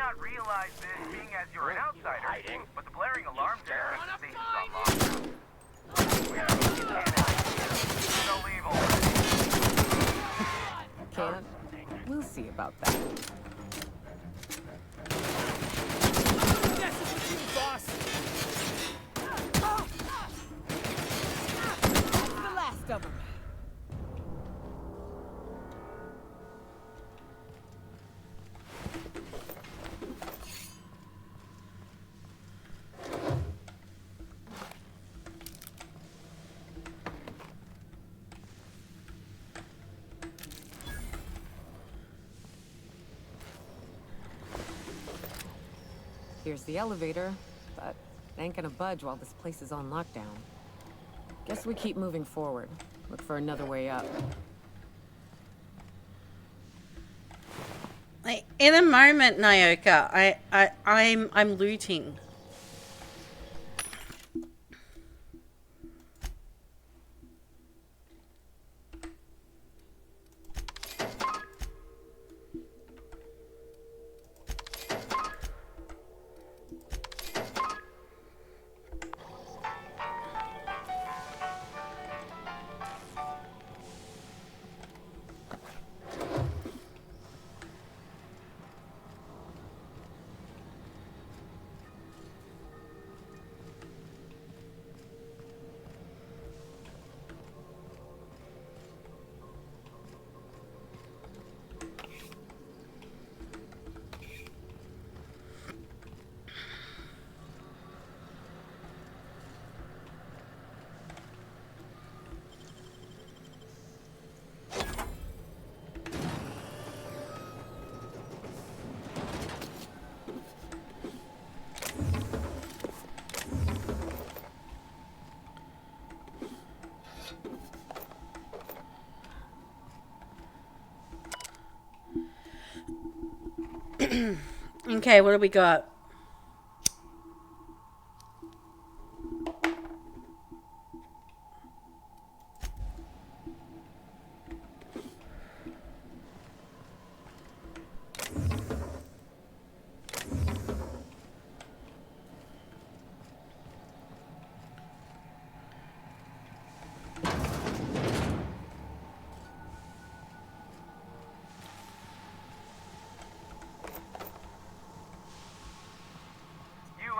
not realize this being as you're an outsider, but the blaring alarm there at the station's on lockdown. We have to no evil. Can't. We'll see about that. This is the team, boss. That's the last of them. Here's the elevator, but it ain't gonna budge while this place is on lockdown. Guess we keep moving forward. Look for another way up. Like, in a moment, Nyoka, I'm looting. Okay, what do we got?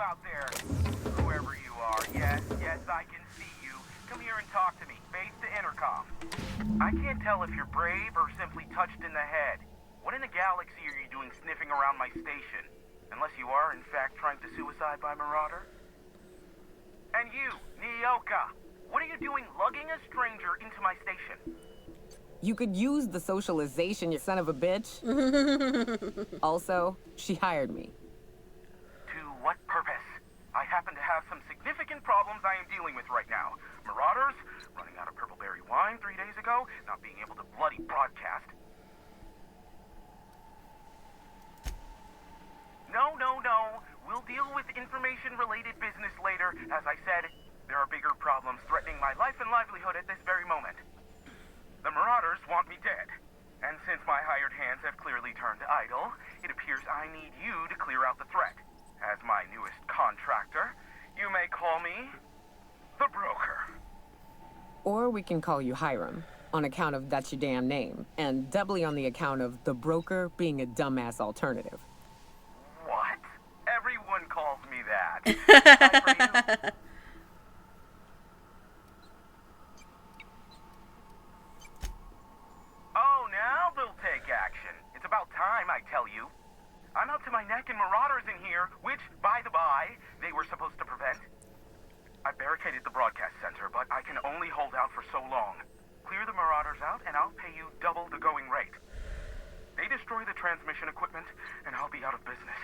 Out there, whoever you are, yes, I can see you. Come here and talk to me, face the intercom. I can't tell if you're brave or simply touched in the head. What in the galaxy are you doing sniffing around my station? Unless you are, in fact, trying to suicide by Marauder? And you, Nyoka, what are you doing lugging a stranger into my station? You could use the socialization, you son of a bitch. Also, she hired me. What purpose? I happen to have some significant problems I am dealing with right now. Marauders, running out of purpleberry wine 3 days ago, not being able to bloody broadcast. No. We'll deal with information-related business later. As I said, there are bigger problems threatening my life and livelihood at this very moment. The Marauders want me dead. And since my hired hands have clearly turned idle, it appears I need you to clear out the threat. As my newest contractor, you may call me the Broker. Or we can call you Hiram, on account of that's your damn name, and doubly on the account of the Broker being a dumbass alternative. What? Everyone calls me that. Oh, now they'll take action. It's about time, I tell you. I'm up to my neck in Marauders in here, which, by the by, they were supposed to prevent. I barricaded the broadcast center, but I can only hold out for so long. Clear the Marauders out, and I'll pay you double the going rate. They destroy the transmission equipment, and I'll be out of business.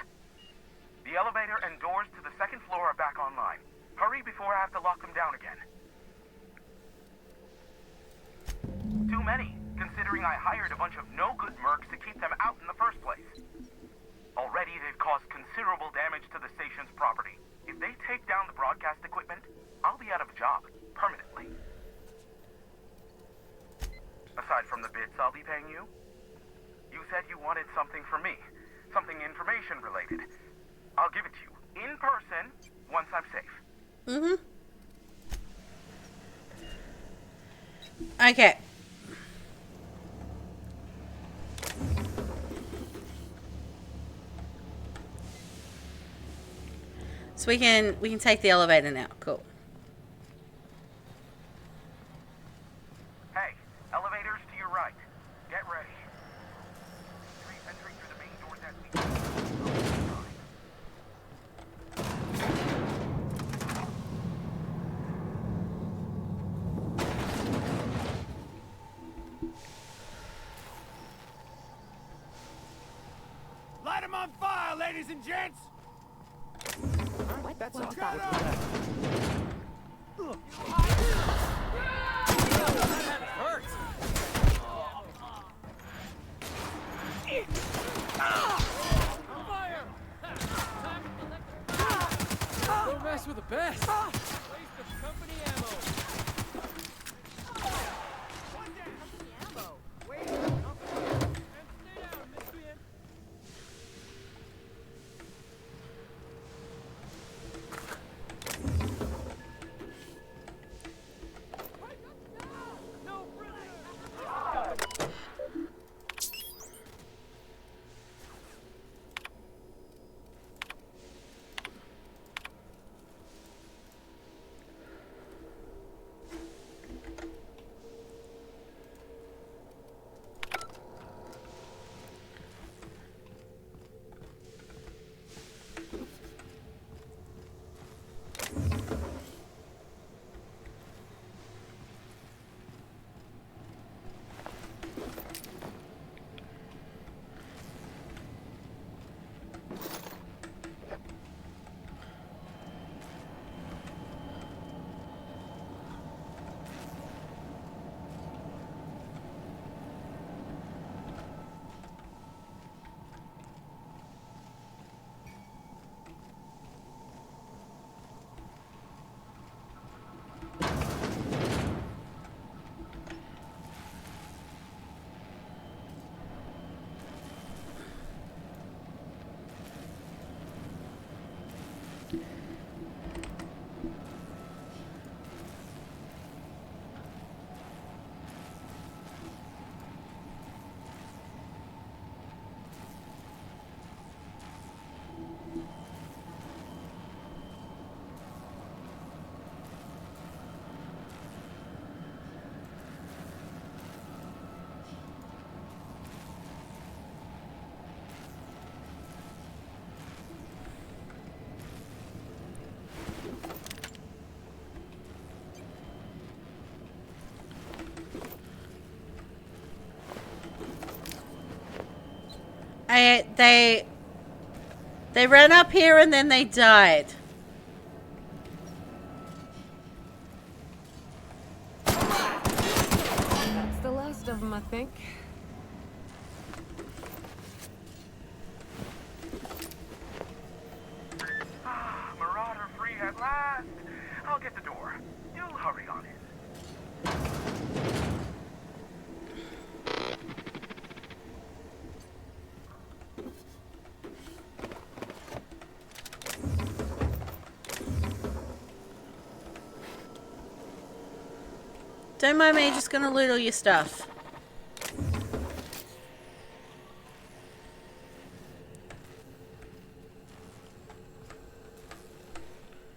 The elevator and doors to the second floor are back online. Hurry before I have to lock them down again. Too many, considering I hired a bunch of no-good mercs to keep them out in the first place. Already, they've caused considerable damage to the station's property. If they take down the broadcast equipment, I'll be out of a job, permanently. Aside from the bits I'll be paying you, you said you wanted something from me. Something information related. I'll give it to you in person once I'm safe. Mm-hmm. Okay. So we can take the elevator now. Cool. Hey, elevators to your right. Get ready. Entering through the main doors as we Light 'em on fire, ladies and gents! What? That's What? all. That hurts. Fire! Don't mess with the best. Waste of company ammo. Wait, company. And stay down, miscreant. No prisoners! They ran up here and then they died. That's the last of them, I think. Marauder free at last. I'll get the door. Do hurry on it. Don't mind me, just gonna loot all your stuff.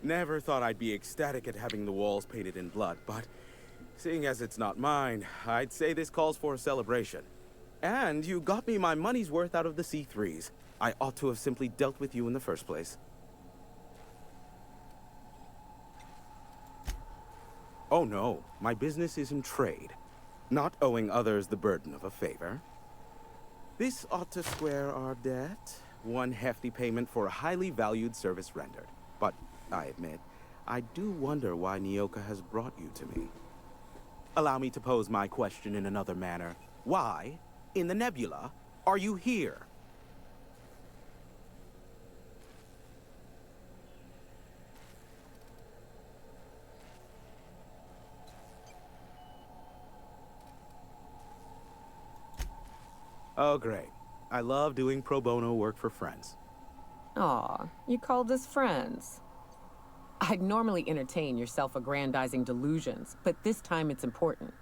Never thought I'd be ecstatic at having the walls painted in blood, but seeing as it's not mine, I'd say this calls for a celebration. And you got me my money's worth out of the C3s. I ought to have simply dealt with you in the first place. Oh no, my business is in trade, not owing others the burden of a favor. This ought to square our debt. One hefty payment for a highly valued service rendered. But I admit, I do wonder why Nyoka has brought you to me. Allow me to pose my question in another manner. Why, in the nebula, are you here? Oh, great. I love doing pro bono work for friends. Aw, you called us friends. I'd normally entertain your self-aggrandizing delusions, but this time it's important.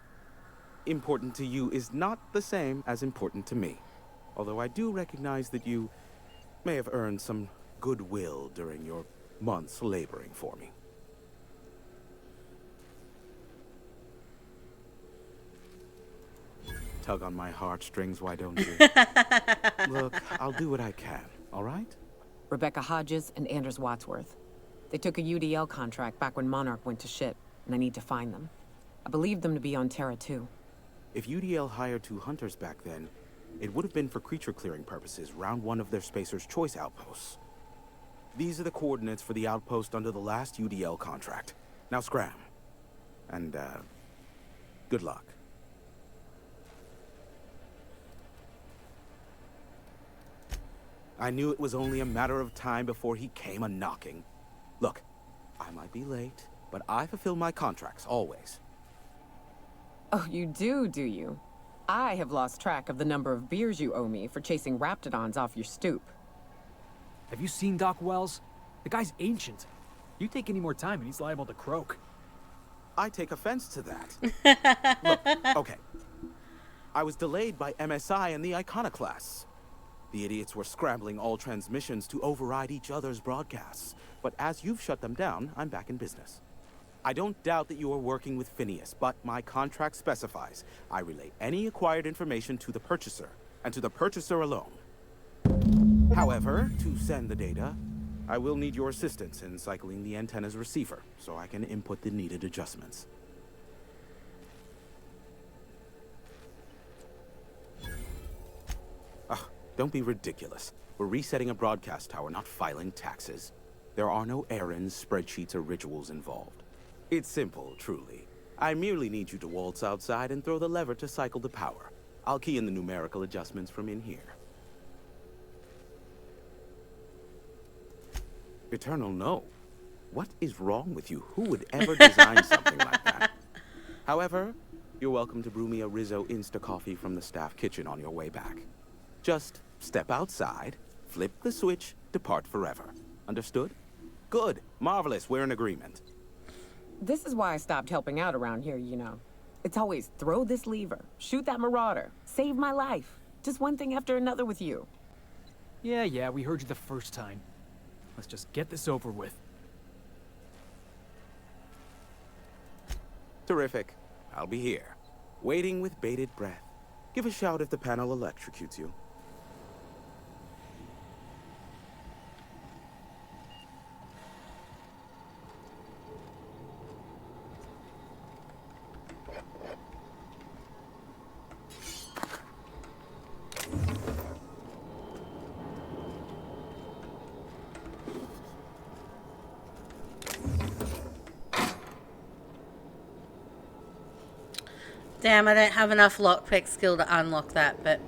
Important to you is not the same as important to me. Although I do recognize that you may have earned some goodwill during your months laboring for me. Tug on my heartstrings, why don't you? Look, I'll do what I can, all right? Rebecca Hodges and Anders Wadsworth. They took a UDL contract back when Monarch went to shit, and I need to find them. I believe them to be on Terra 2. If UDL hired 2 hunters back then, it would have been for creature clearing purposes, round 1 of their Spacer's Choice outposts. These are the coordinates for the outpost under the last UDL contract. Now scram. And, good luck. I knew it was only a matter of time before he came a-knocking. Look, I might be late, but I fulfill my contracts, always. Oh, you do you? I have lost track of the number of beers you owe me for chasing Raptidons off your stoop. Have you seen Doc Wells? The guy's ancient. You take any more time and he's liable to croak. I take offense to that. Look, okay. I was delayed by MSI and the Iconoclasts. The idiots were scrambling all transmissions to override each other's broadcasts. But as you've shut them down, I'm back in business. I don't doubt that you are working with Phineas, but my contract specifies I relay any acquired information to the purchaser, and to the purchaser alone. However, to send the data, I will need your assistance in cycling the antenna's receiver, so I can input the needed adjustments. Don't be ridiculous. We're resetting a broadcast tower, not filing taxes. There are no errands, spreadsheets, or rituals involved. It's simple, truly. I merely need you to waltz outside and throw the lever to cycle the power. I'll key in the numerical adjustments from in here. Eternal, no. What is wrong with you? Who would ever design something like that? However, you're welcome to brew me a Rizzo Insta-Coffee from the staff kitchen on your way back. Just step outside, flip the switch, depart forever. Understood? Good. Marvelous. We're in agreement. This is why I stopped helping out around here, you know. It's always throw this lever, shoot that marauder, save my life. Just one thing after another with you. Yeah, we heard you the first time. Let's just get this over with. Terrific. I'll be here, waiting with bated breath. Give a shout if the panel electrocutes you. Damn, I don't have enough lockpick skill to unlock that, but...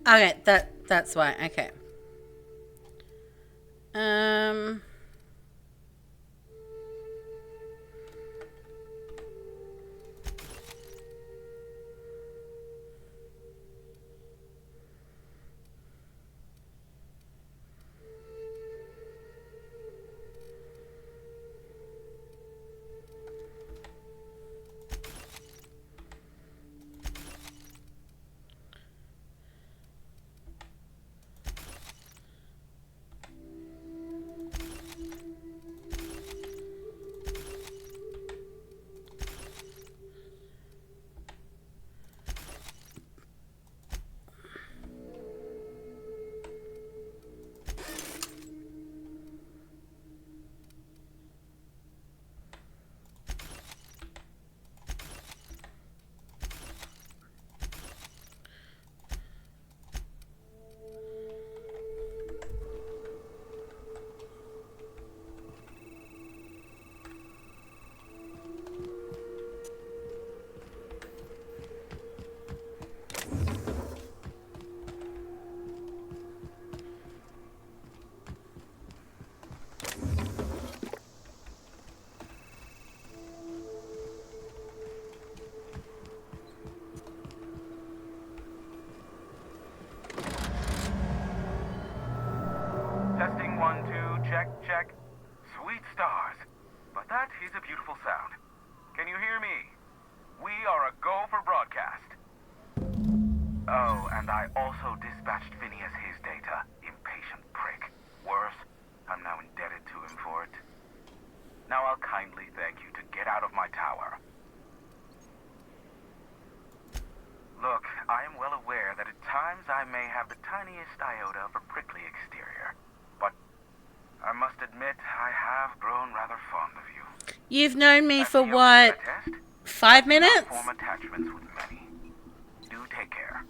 Okay, that's why. Okay. 1, 2, check, check. Sweet stars. But that is a beautiful sound. Can you hear me? We are a go for broadcast. Oh, and I also dispatched Phineas his data. Impatient prick. Worse, I'm now indebted to him for it. Now I'll kindly thank you to get out of my tower. Look, I am well aware that at times I may have the tiniest iota of a prickly exterior. But I must admit I have grown rather fond of you. You've known me As for the what? ultimate test, 5 do not minutes? form attachments with many. Do take care.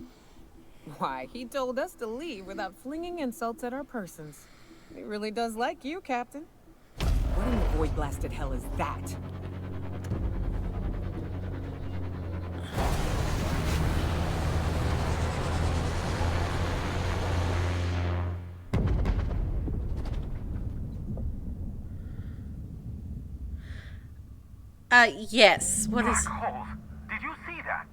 Why, he told us to leave without flinging insults at our persons. He really does like you, Captain. What in the void-blasted hell is that? Yes. What is... Black holes. Did you see that?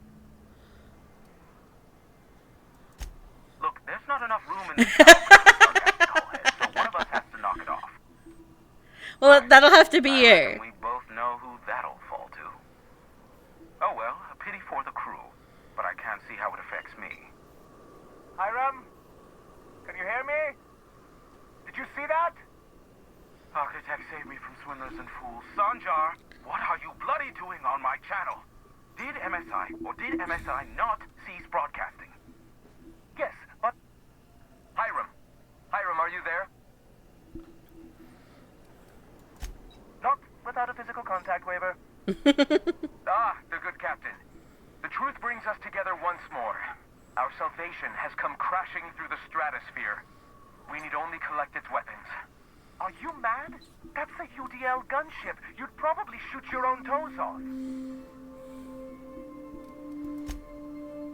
Look, there's not enough room in this tower for sarcastic hullheads, so one of us has to knock it off. Well, that'll have to be I you. reckon we both know who that'll fall to. Oh well, a pity for the crew, but I can't see how it affects me. Hiram? Can you hear me? Did you see that? Architect, save me from swindlers and fools. Sanjar, what are you bloody doing on my channel? Did MSI or did MSI not cease broadcasting? Yes, but... Hiram. Hiram, are you there? Not without a physical contact waiver. The good captain. The truth brings us together once more. Our salvation has come crashing through the stratosphere. We need only collect its weapons. Are you mad? That's a UDL gunship. You'd probably shoot your own toes off.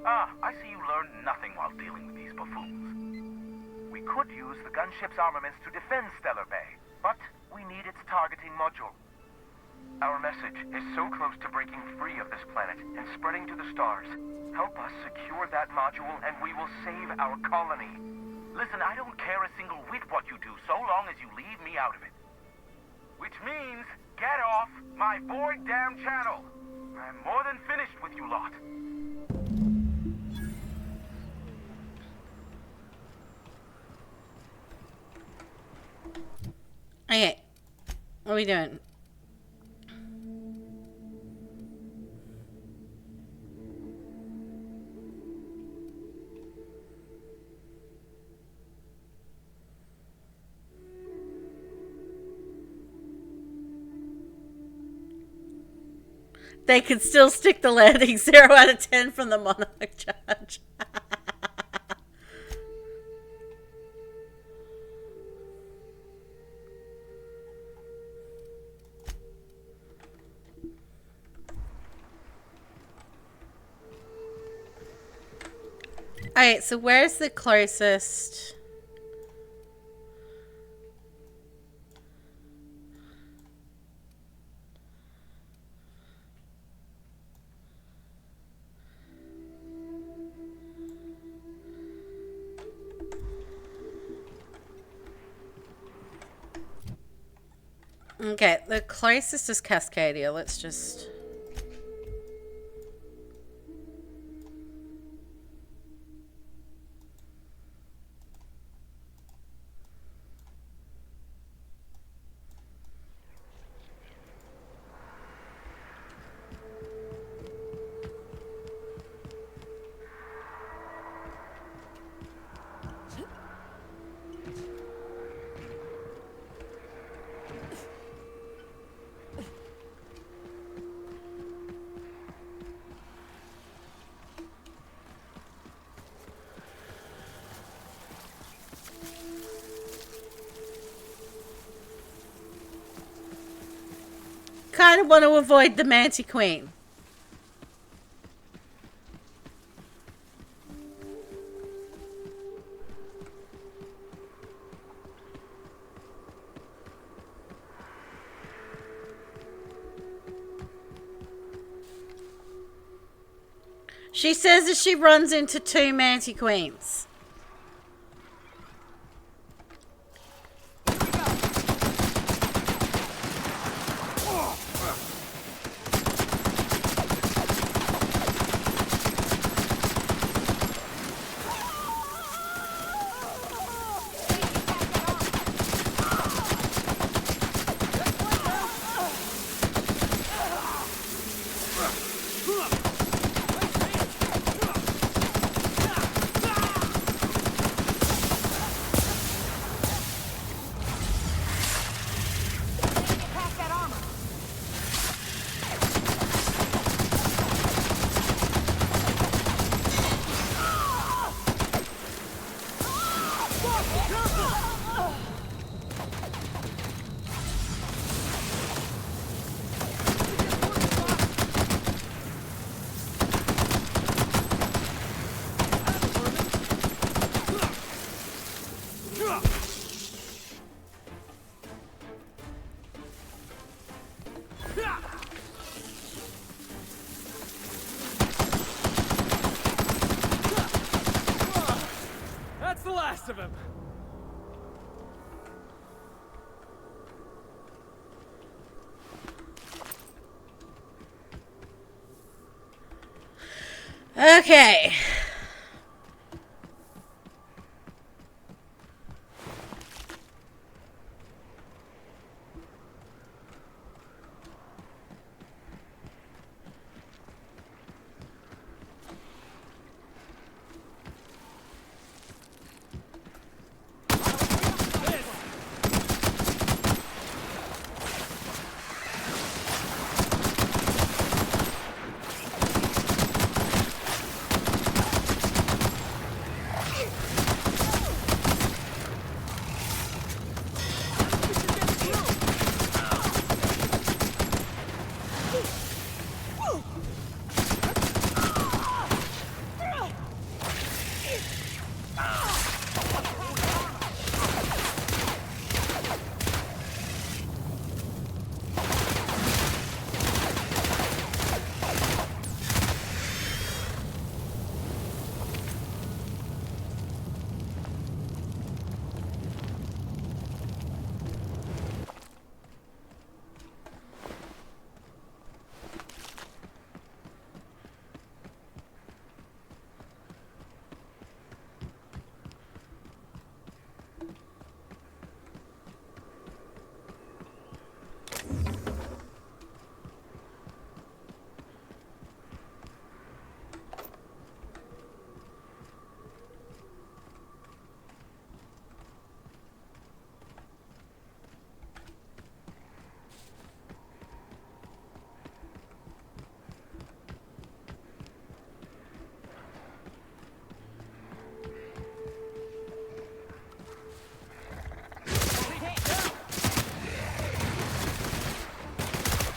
I see you learned nothing while dealing with these buffoons. We could use the gunship's armaments to defend Stellar Bay, but we need its targeting module. Our message is so close to breaking free of this planet and spreading to the stars. Help us secure that module and we will save our colony. Listen, I don't care a single whit what you do, so long as you leave me out of it. Which means, get off my void damn channel. I'm more than finished with you lot. Okay. What are we doing? They could still stick the landing 0 out of 10 from the Monarch charge. Alright, so where's the closest? Okay, the closest is Cascadia. Let's just... kind of want to avoid the Mantiqueen. She says that she runs into 2 Mantiqueens. Okay.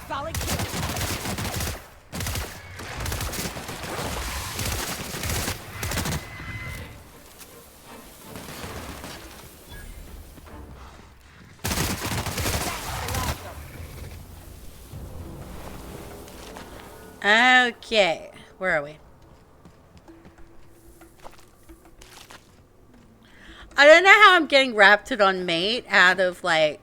Solid kill. Okay. Where are we? I don't know how I'm getting Rapted on Mate out of, like...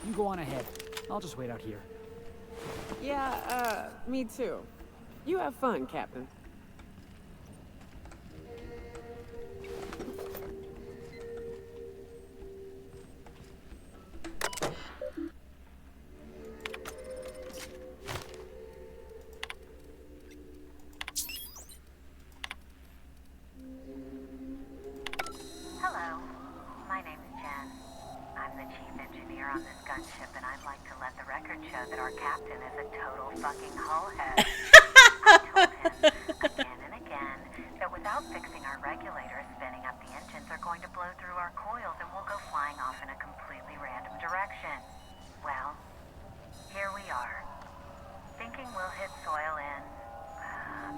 You go on ahead. I'll just wait out here. Yeah, me too. You have fun, Captain. Hello, my name is Jen. I'm the chief engineer on this gunship, and I'd like to let the record show that our captain is a total fucking hullhead. I told him again and again that without fixing our regulators, spinning up the engines are going to blow through our coils and we'll go flying off in a completely random direction. Well, here we are. Thinking we'll hit soil in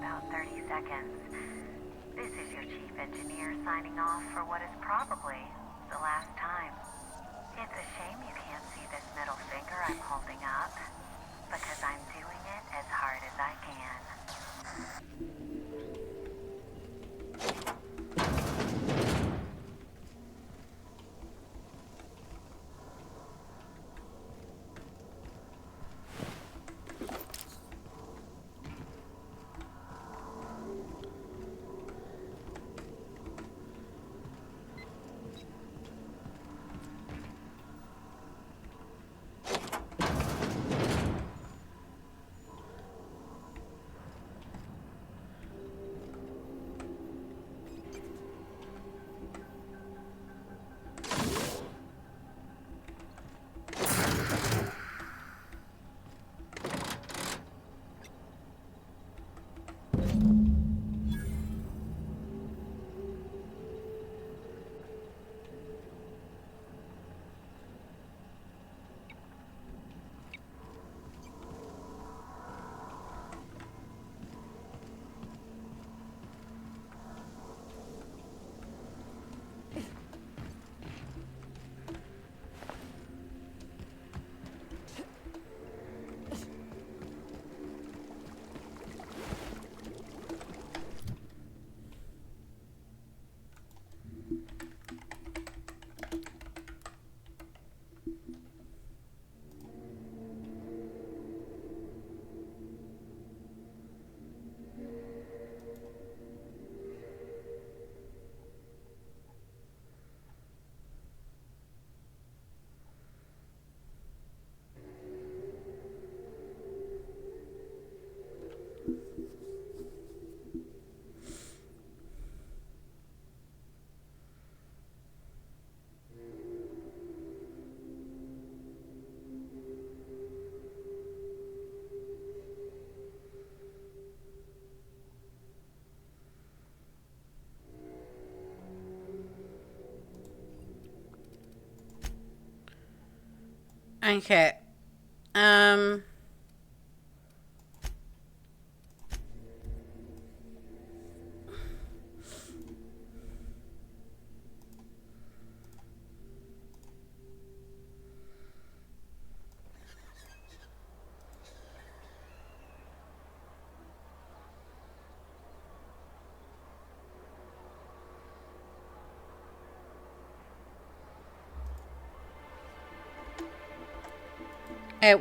about 30 seconds. This is your chief engineer signing off for what is probably the last time. It's a shame you can't see this middle finger I'm holding up, because I'm doing it as hard as I can. Okay.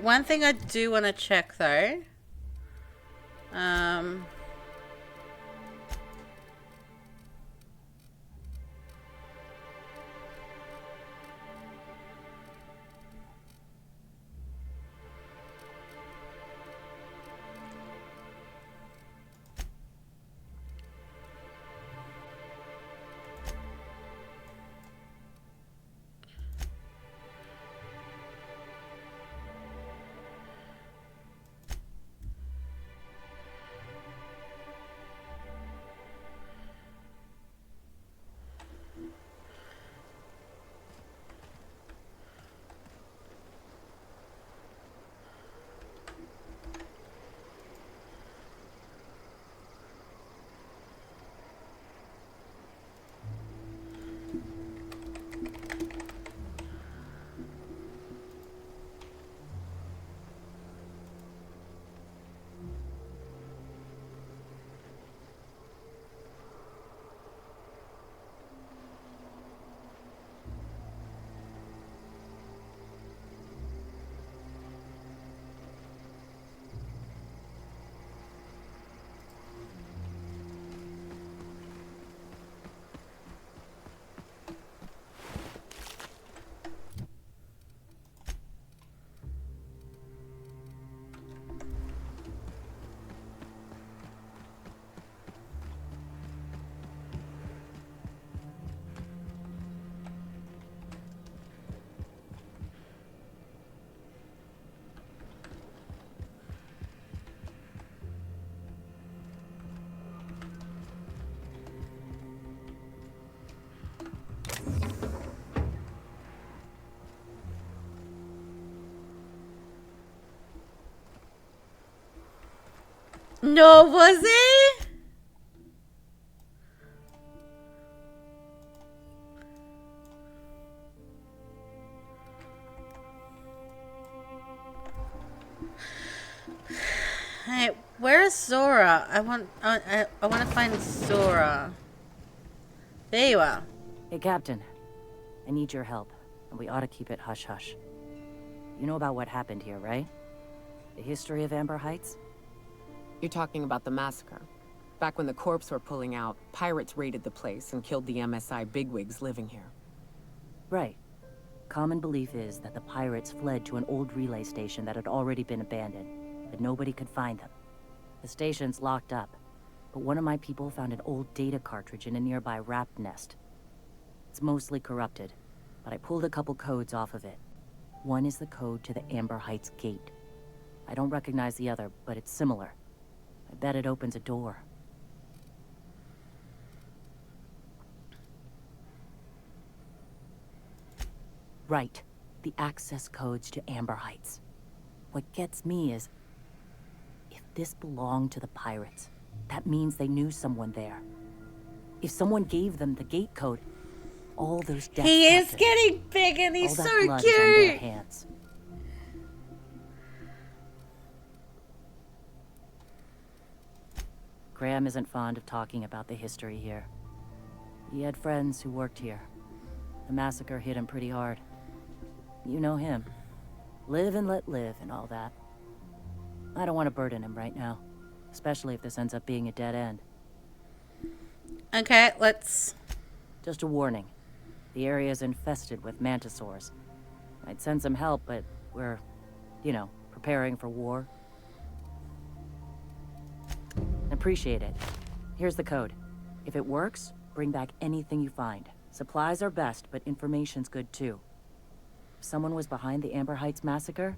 One thing I do want to check though. No, was it? Hey, where is Zora? I want to find Zora. There you are. Hey, Captain. I need your help, and we ought to keep it hush-hush. You know about what happened here, right? The history of Amber Heights? You're talking about the massacre. Back when the corps were pulling out, pirates raided the place and killed the MSI bigwigs living here. Right. Common belief is that the pirates fled to an old relay station that had already been abandoned, but nobody could find them. The station's locked up, but one of my people found an old data cartridge in a nearby raft nest. It's mostly corrupted, but I pulled a couple codes off of it. One is the code to the Amber Heights gate. I don't recognize the other, but it's similar. I bet it opens a door. Right. The access codes to Amber Heights. What gets me is, if this belonged to the pirates, that means they knew someone there. If someone gave them the gate code, all those deaths He is happened. getting big and he's All that so blood is on their cute. hands. Graham isn't fond of talking about the history here. He had friends who worked here. The massacre hit him pretty hard. You know him. Live and let live and all that. I don't want to burden him right now, especially if this ends up being a dead end. Okay, let's... Just a warning. The area is infested with mantisaurs. I'd send some help, but we're, preparing for war. Appreciate it. Here's the code. If it works, bring back anything you find. Supplies are best, but information's good too. If someone was behind the Amber Heights massacre,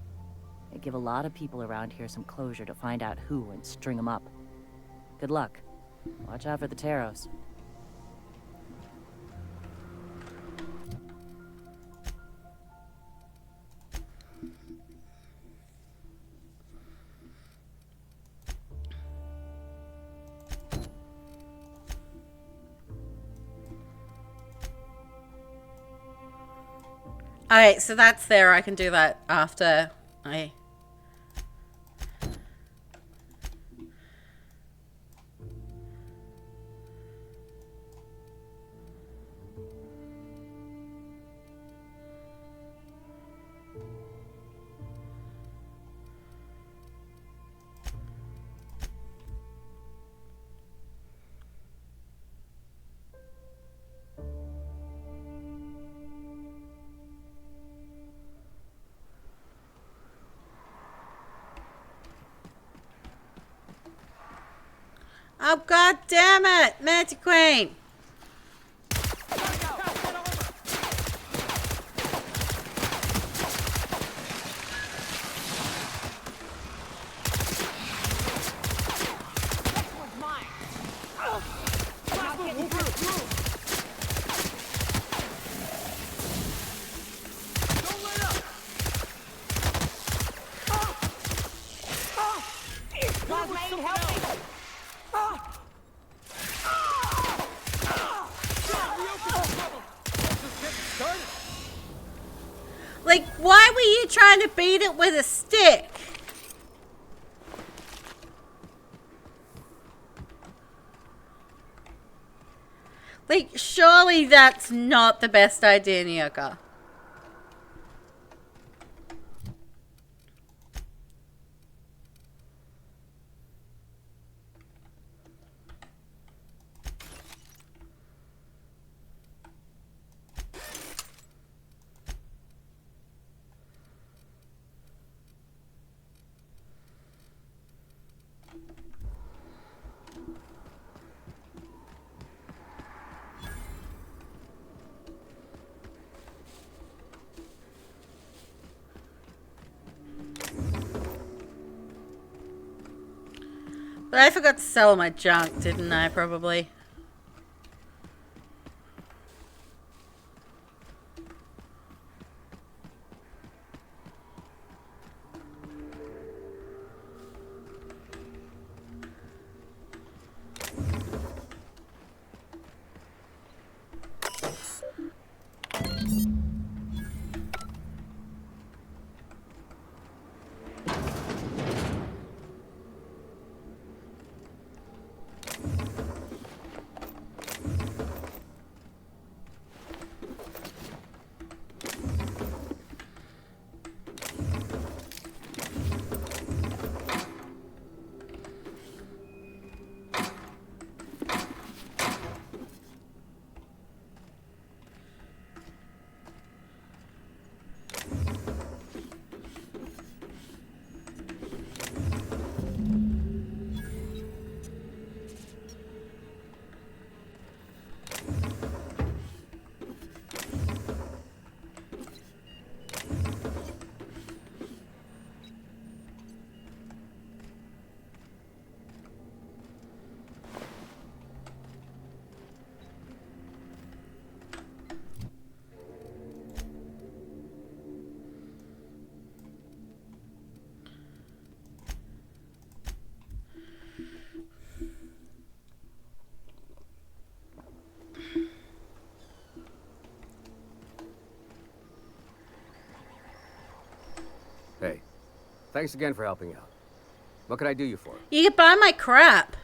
it'd give a lot of people around here some closure to find out who and string them up. Good luck. Watch out for the Taros. Alright, so that's there. I can do that after I... Oh, god damn it! Mantiqueen! Like, why were you trying to beat it with a stick? Like, surely that's not the best idea, Nyoka. But I forgot to sell my junk, didn't I, probably? Thanks again for helping out. What can I do you for? You can buy my crap.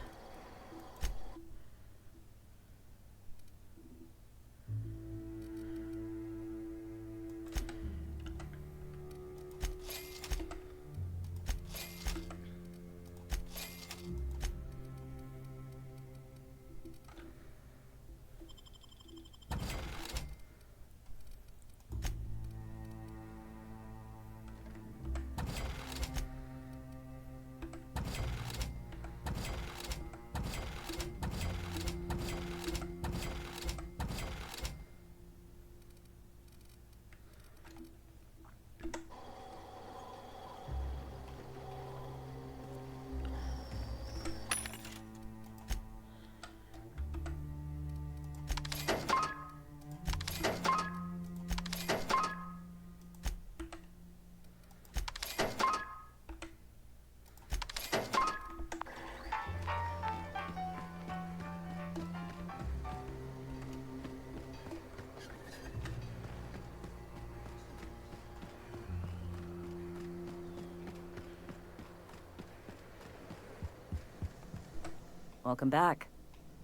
Welcome back.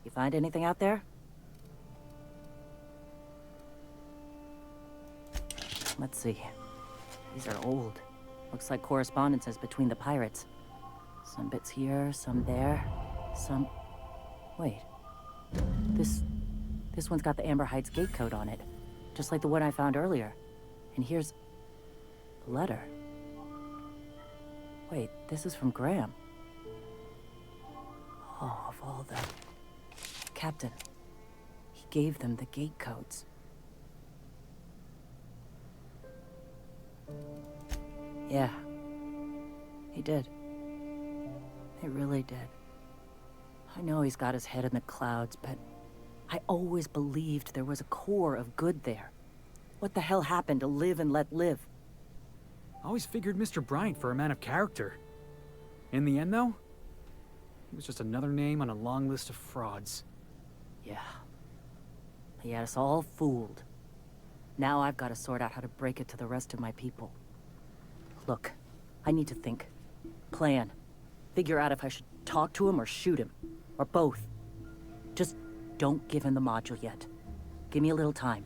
You find anything out there? Let's see. These are old. Looks like correspondences between the pirates. Some bits here, some there, some... Wait. This one's got the Amber Heights gate code on it. Just like the one I found earlier. And here's... a letter. Wait, this is from Graham. Oh, of all the... Captain. He gave them the gate codes. Yeah. He did. He really did. I know he's got his head in the clouds, but I always believed there was a core of good there. What the hell happened to live and let live? I always figured Mr. Bryant for a man of character. In the end, though, he was just another name on a long list of frauds. Yeah. He had us all fooled. Now I've got to sort out how to break it to the rest of my people. Look, I need to think. Plan. Figure out if I should talk to him or shoot him. Or both. Just don't give him the module yet. Give me a little time.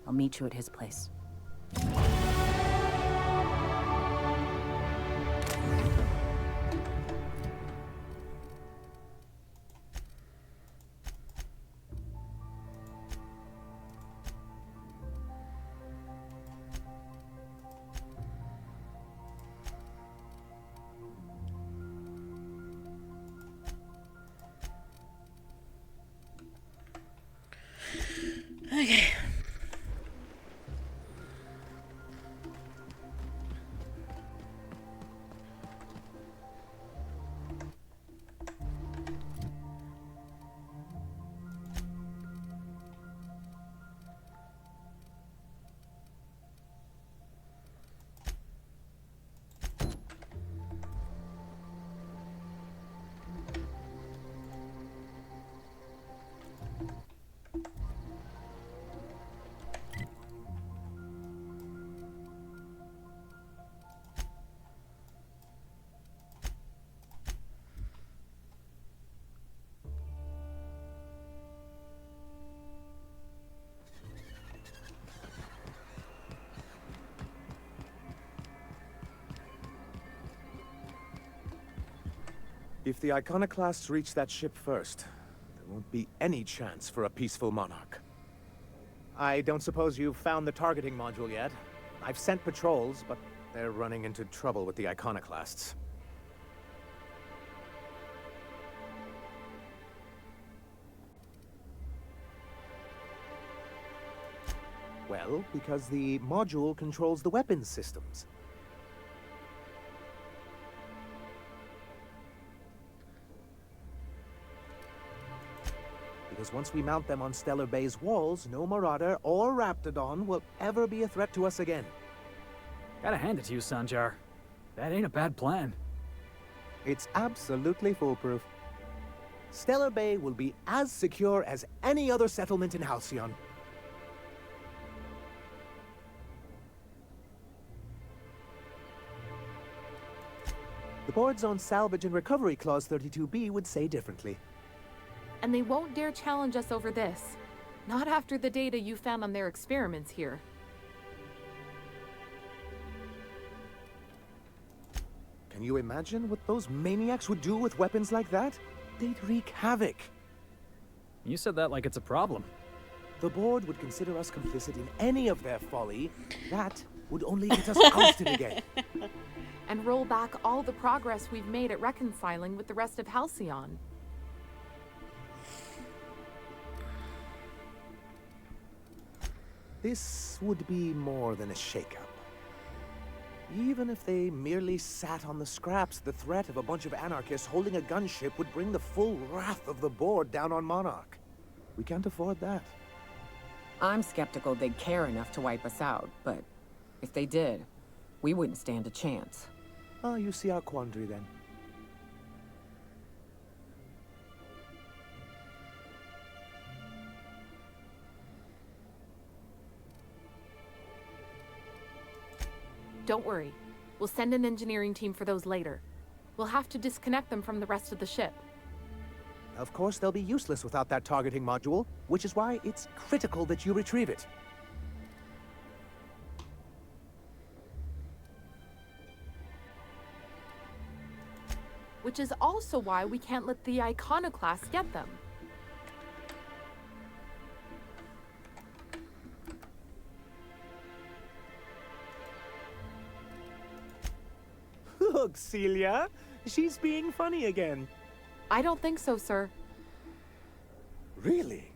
I'll meet you at his place. Okay. If the Iconoclasts reach that ship first, there won't be any chance for a peaceful monarch. I don't suppose you've found the targeting module yet? I've sent patrols, but They're running into trouble with the Iconoclasts. well, because the module controls the weapons systems. Because once we mount them on Stellar Bay's walls, no Marauder or Raptidon will ever be a threat to us again. Gotta hand it to you, Sanjar. That ain't a bad plan. It's absolutely foolproof. Stellar Bay will be as secure as any other settlement in Halcyon. The board's own salvage and recovery clause 32B would say differently. And they won't dare challenge us over this. Not after the data you found on their experiments here. Can you imagine what those maniacs would do with weapons like that? They'd wreak havoc. You said that like it's a problem. The board would consider us complicit in any of their folly. That would only get us ousted again. And roll back all the progress we've made at reconciling with the rest of Halcyon. This would be more than a shakeup. Even if they merely sat on the scraps, the threat of a bunch of anarchists holding a gunship would bring the full wrath of the board down on Monarch. We can't afford that. I'm skeptical they'd care enough to wipe us out, but if they did, we wouldn't stand a chance. Ah, you see our quandary then. Don't worry. We'll send an engineering team for those later. We'll have to disconnect them from the rest of the ship. Of course, they'll be useless without that targeting module, which is why it's critical that you retrieve it. Which is also why we can't let the Iconoclasts get them. Look, Celia, she's being funny again. I don't think so, sir. Really?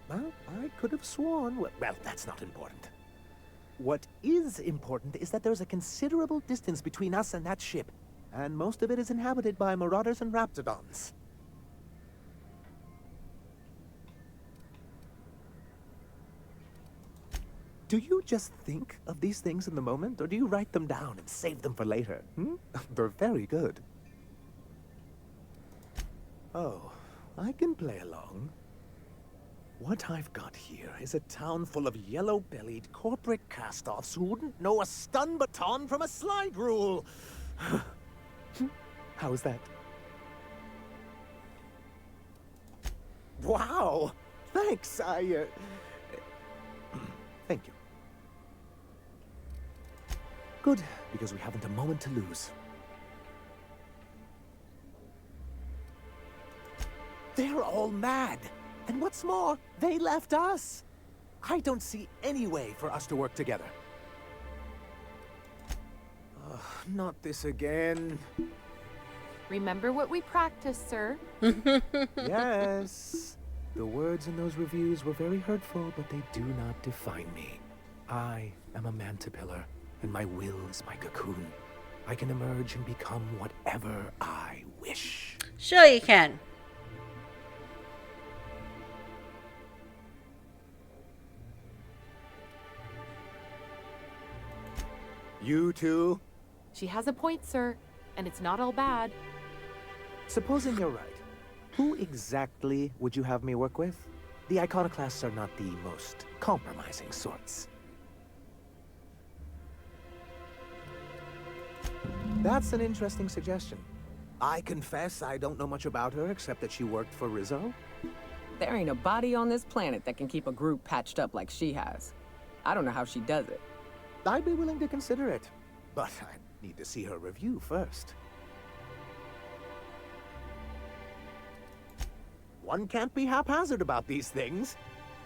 Well, I could have sworn... Well, that's not important. What is important is that there's a considerable distance between us and that ship, and most of it is inhabited by marauders and raptidons. Do you just think of these things in the moment, or do you write them down and save them for later? They're very good. Oh, I can play along. What I've got here is a town full of yellow-bellied corporate cast-offs who wouldn't know a stun baton from a slide rule. How's that? Wow! Thanks, Thank you. Good, because we haven't a moment to lose. They're all mad! And what's more, they left us! I don't see any way for us to work together. Not this again. Remember what we practiced, sir. Yes. The words in those reviews were very hurtful, but they do not define me. I am a mantipillar, and my will is my cocoon. I can emerge and become whatever I wish. Sure you can. You too? She has a point, sir, and it's not all bad. Supposing you're right, who exactly would you have me work with? The Iconoclasts are not the most compromising sorts. That's an interesting suggestion. I confess I don't know much about her except that she worked for Rizzo. There ain't a body on this planet that can keep a group patched up like she has. I don't know how she does it. I'd be willing to consider it, but I need to see her review first. One can't be haphazard about these things.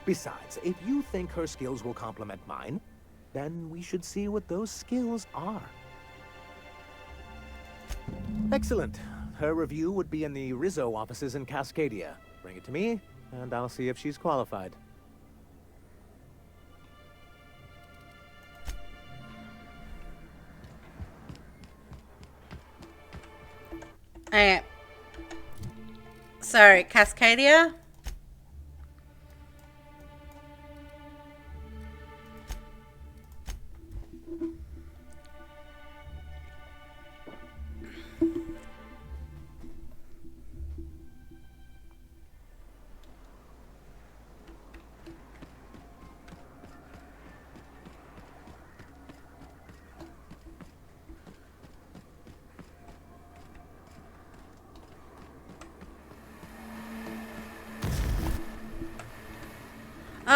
Besides, if you think her skills will complement mine, then we should see what those skills are. Excellent. Her review would be in the Rizzo offices in Cascadia. Bring it to me, and I'll see if she's qualified. Alright. Sorry, Cascadia?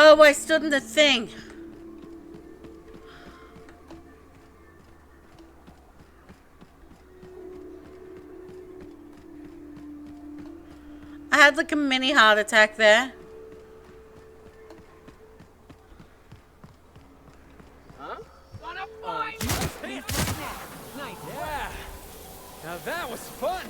Oh, I stood in the thing. I had like a mini heart attack there. Yeah. Now that was fun.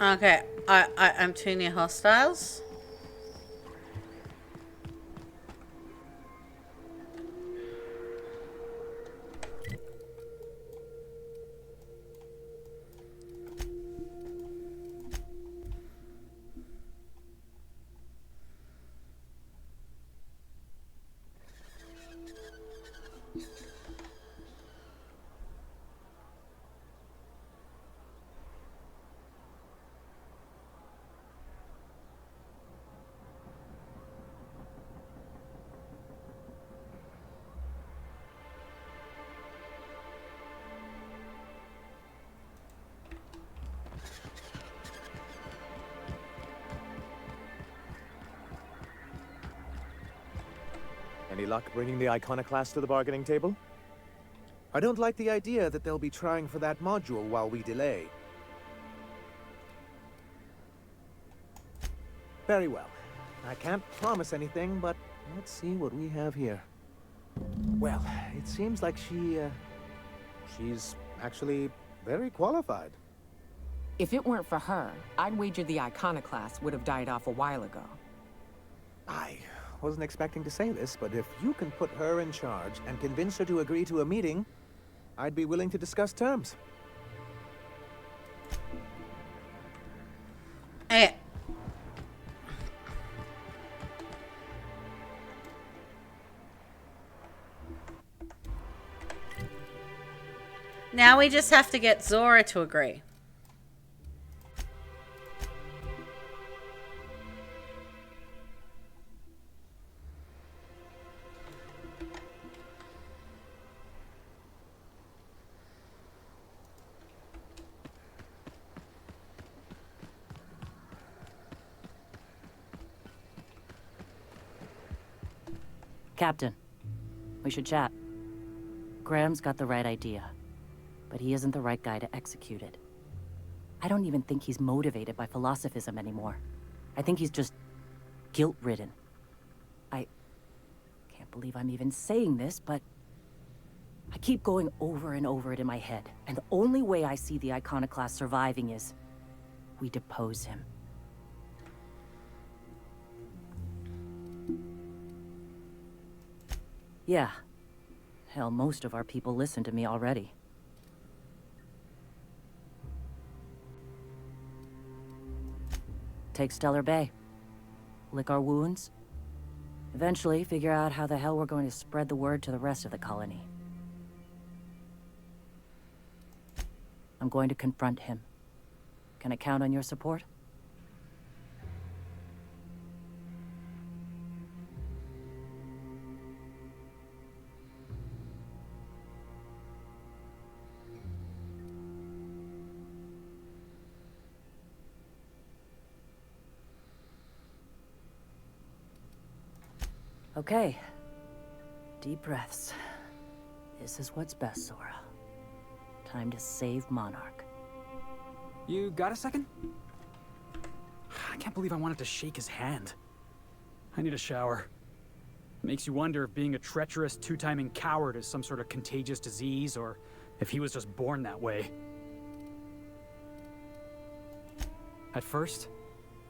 Okay, I'm too near hostiles. Any luck bringing the Iconoclast to the bargaining table? I don't like the idea that they'll be trying for that module while we delay. Very well. I can't promise anything, but let's see what we have here. Well, it seems like she's actually very qualified. If it weren't for her, I'd wager the Iconoclast would have died off a while ago. I wasn't expecting to say this, but if you can put her in charge and convince her to agree to a meeting, I'd be willing to discuss terms. Hey. Now we just have to get Zora to agree. Captain, we should chat. Graham's got the right idea, but he isn't the right guy to execute it. I don't even think he's motivated by philosophism anymore. I think he's just guilt-ridden. I can't believe I'm even saying this, but I keep going over and over it in my head, and the only way I see the Iconoclast surviving is we depose him. Yeah. Hell, most of our people listen to me already. Take Stellar Bay. Lick our wounds. Eventually, figure out how the hell we're going to spread the word to the rest of the colony. I'm going to confront him. Can I count on your support? Okay. Deep breaths. This is what's best, Zora. Time to save Monarch. You got a second? I can't believe I wanted to shake his hand. I need a shower. It makes you wonder if being a treacherous, two-timing coward is some sort of contagious disease, or if he was just born that way. At first,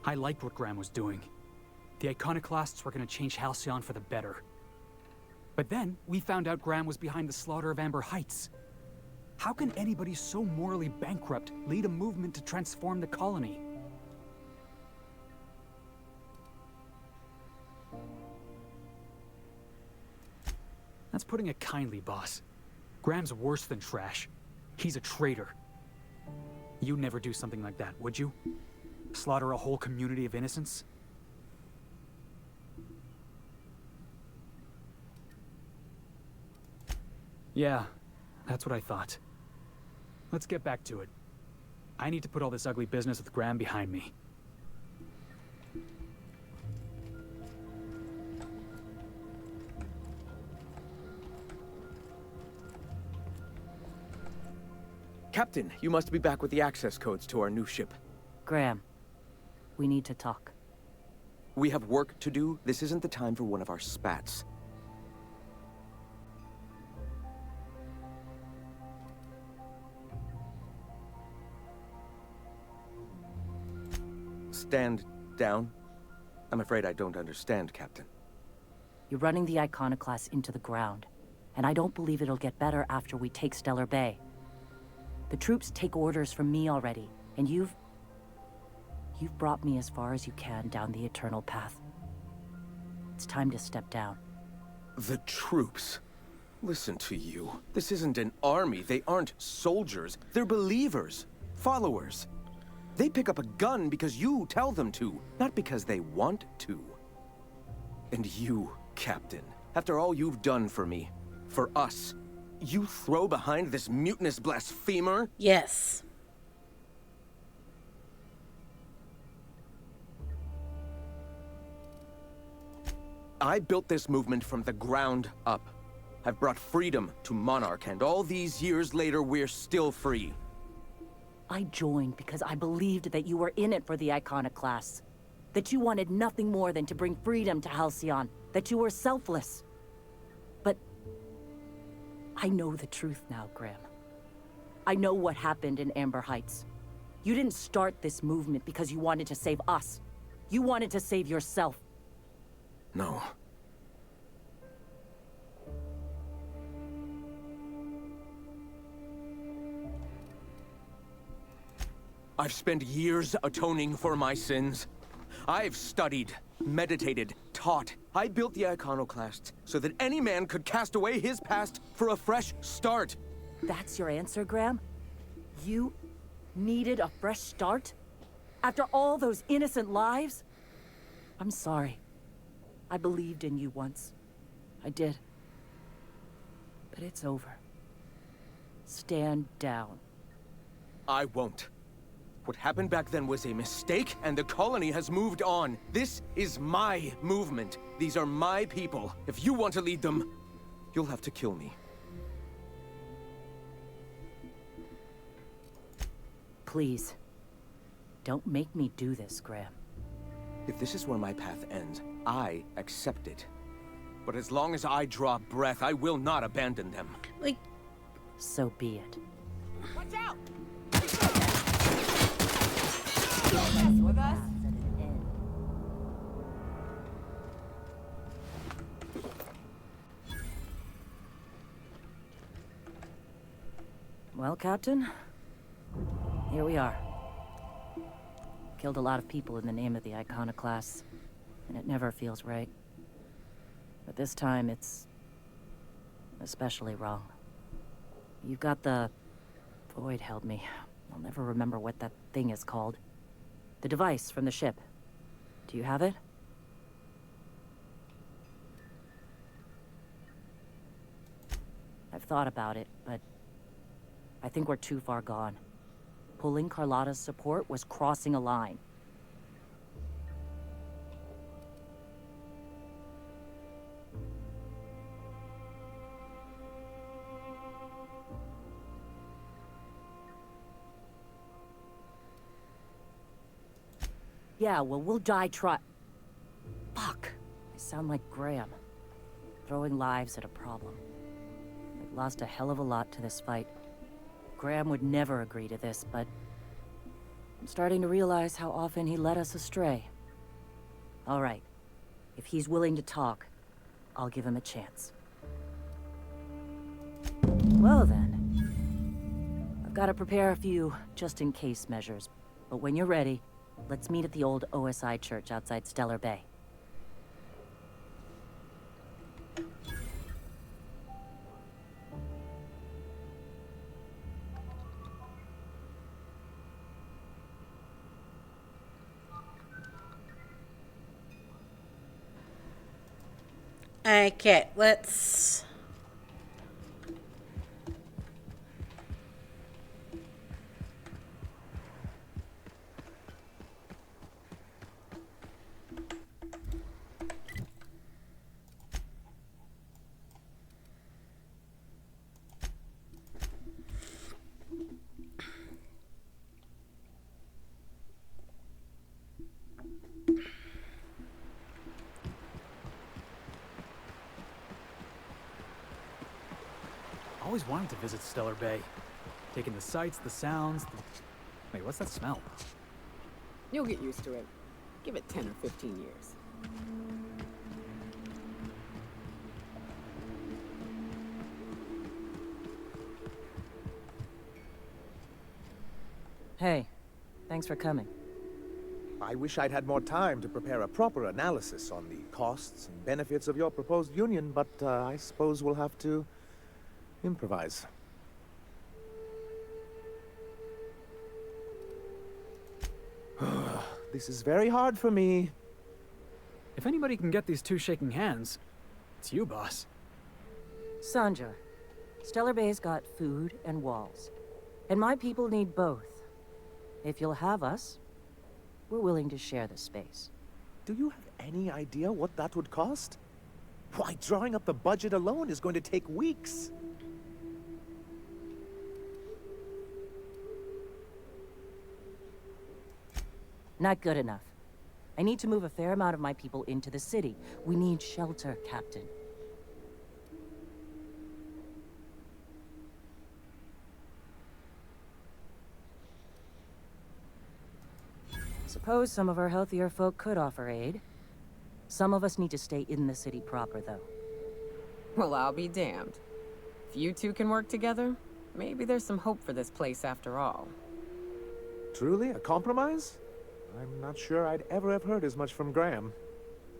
I liked what Graham was doing. The Iconoclasts were going to change Halcyon for the better. But then, we found out Graham was behind the slaughter of Amber Heights. How can anybody so morally bankrupt lead a movement to transform the colony? That's putting it kindly, boss. Graham's worse than trash. He's a traitor. You'd never do something like that, would you? Slaughter a whole community of innocents? Yeah, that's what I thought. Let's get back to it. I need to put all this ugly business with Graham behind me. Captain, you must be back with the access codes to our new ship. Graham, we need to talk. We have work to do. This isn't the time for one of our spats. Stand down. I'm afraid I don't understand, Captain. You're running the Iconoclast into the ground, and I don't believe it'll get better after we take Stellar Bay. The troops take orders from me already, and you've brought me as far as you can down the Eternal Path. It's time to step down. The troops? Listen to you. This isn't an army. They aren't soldiers. They're believers. Followers. They pick up a gun because you tell them to, not because they want to. And you, Captain, after all you've done for me, for us, you throw behind this mutinous blasphemer? Yes. I built this movement from the ground up. I've brought freedom to Monarch, and all these years later, we're still free. I joined because I believed that you were in it for the Iconoclasts. That you wanted nothing more than to bring freedom to Halcyon. That you were selfless. But I know the truth now, Graham. I know what happened in Amber Heights. You didn't start this movement because you wanted to save us. You wanted to save yourself. No. I've spent years atoning for my sins. I've studied, meditated, taught. I built the Iconoclasts so that any man could cast away his past for a fresh start. That's your answer, Graham? You needed a fresh start? After all those innocent lives? I'm sorry. I believed in you once. I did. But it's over. Stand down. I won't. What happened back then was a mistake, and the colony has moved on. This is my movement. These are my people. If you want to lead them, you'll have to kill me. Please. Don't make me do this, Graham. If this is where my path ends, I accept it. But as long as I draw breath, I will not abandon them. Like, so be it. Watch out! With us? Well, Captain, here we are. Killed a lot of people in the name of the Iconoclasts, and it never feels right. But this time, it's especially wrong. You've got the... Void held me. I'll never remember what that thing is called. The device from the ship. Do you have it? I've thought about it, but I think we're too far gone. Pulling Carlotta's support was crossing a line. Yeah, well, we'll die Fuck. I sound like Graham. Throwing lives at a problem. I've lost a hell of a lot to this fight. Graham would never agree to this, but I'm starting to realize how often he led us astray. All right. If he's willing to talk, I'll give him a chance. Well then. I've got to prepare a few just-in-case measures. But when you're ready, let's meet at the old OSI church outside Stellar Bay. Okay, let's... I always wanted to visit Stellar Bay. Taking the sights, the sounds, Wait, what's that smell? You'll get used to it. Give it 10 or 15 years. Hey, thanks for coming. I wish I'd had more time to prepare a proper analysis on the costs and benefits of your proposed union, but I suppose we'll have to improvise. This is very hard for me. If anybody can get these two shaking hands, it's you, boss. Sanjar, Stellar Bay's got food and walls. And my people need both. If you'll have us, we're willing to share the space. Do you have any idea what that would cost? Why, drawing up the budget alone is going to take weeks. Not good enough. I need to move a fair amount of my people into the city. We need shelter, Captain. Suppose some of our healthier folk could offer aid. Some of us need to stay in the city proper, though. Well, I'll be damned. If you two can work together, maybe there's some hope for this place after all. Truly, a compromise? I'm not sure I'd ever have heard as much from Graham.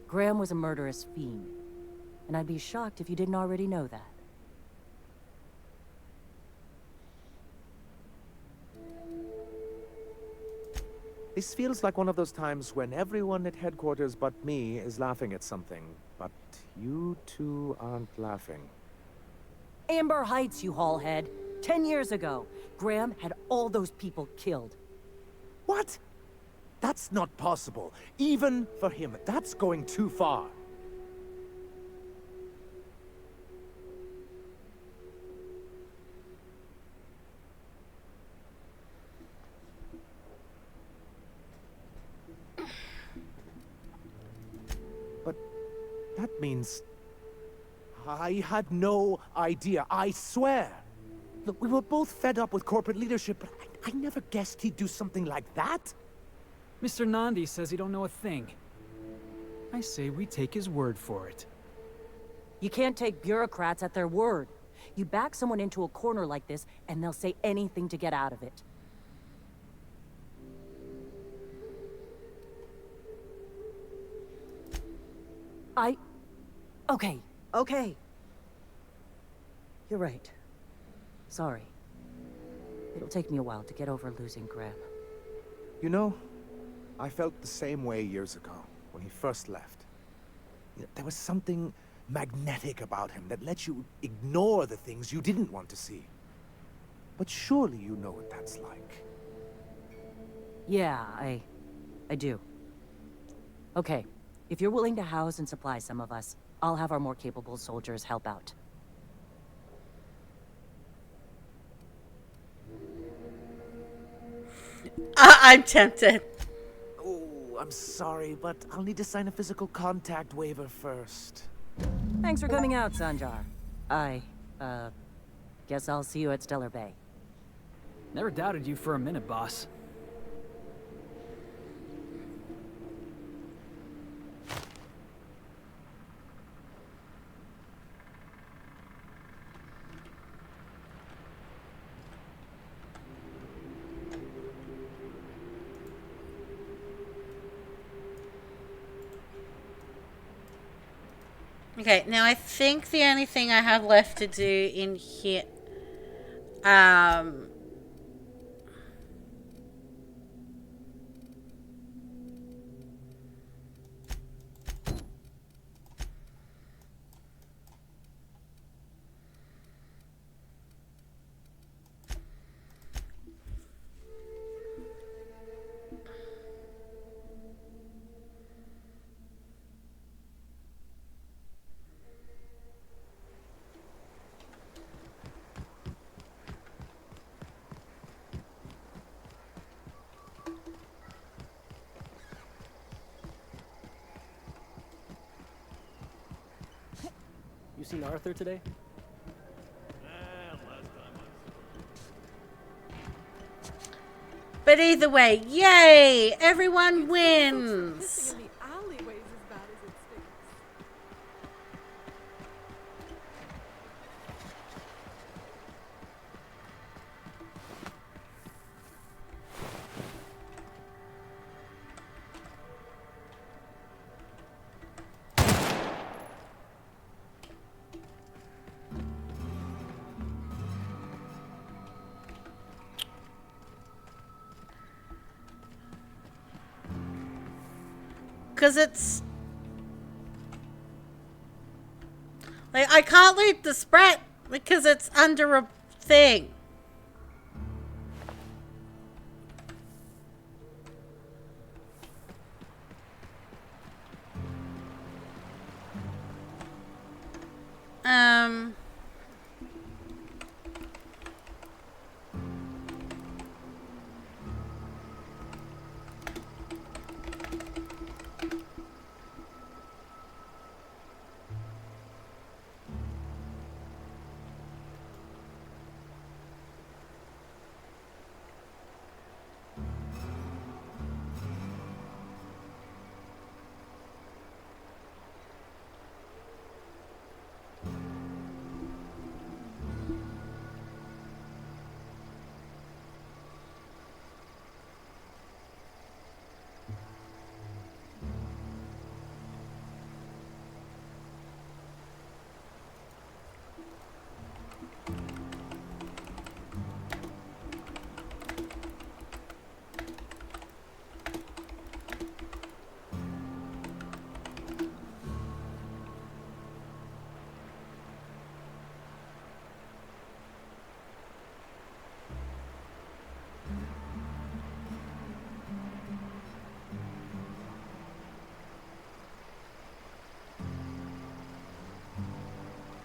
Graham was a murderous fiend, and I'd be shocked if you didn't already know that. This feels like one of those times when everyone at headquarters but me is laughing at something, but you two aren't laughing. Amber Heights, you haulhead. 10 years ago, Graham had all those people killed. What? That's not possible. Even for him, that's going too far. But that means I had no idea, I swear. Look, we were both fed up with corporate leadership, but I never guessed he'd do something like that. Mr. Nandi says he don't know a thing. I say we take his word for it. You can't take bureaucrats at their word. You back someone into a corner like this, and they'll say anything to get out of it. Okay. You're right. Sorry. It'll take me a while to get over losing Graham. You know, I felt the same way years ago, when he first left. You know, there was something magnetic about him that let you ignore the things you didn't want to see. But surely you know what that's like. Yeah, I do. Okay, if you're willing to house and supply some of us, I'll have our more capable soldiers help out. I'm tempted. Oh, I'm sorry, but I'll need to sign a physical contact waiver first. Thanks for coming out, Sanjar. Guess I'll see you at Stellar Bay. Never doubted you for a minute, boss. Okay, now I think the only thing I have left to do in here... You seen Arthur today? But either way, yay! Everyone wins! Because it's... like, I can't loot the Sprat because it's under a thing.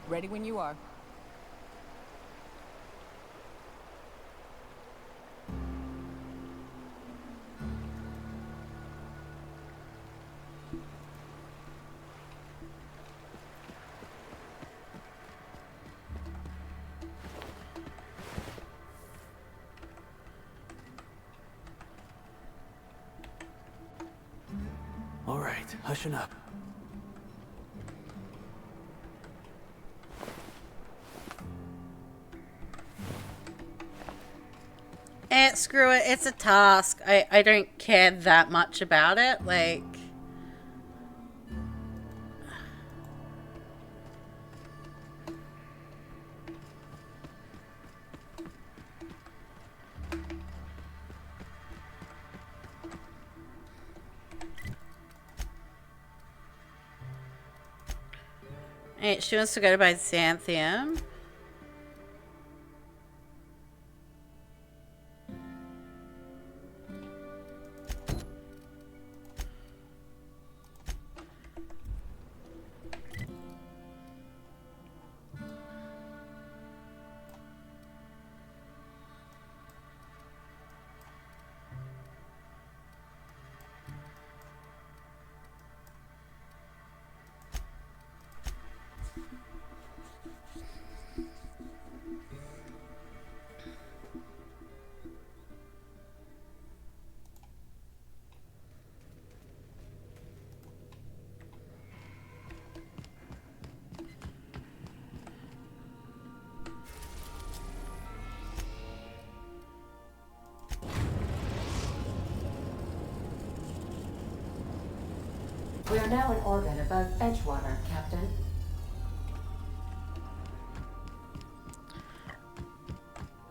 Ready when you are. All right, hushing up. Screw it, it's a task. I don't care that much about it, like... Alright, she wants to go to buy Xanthium. We are now in orbit above Edgewater, Captain.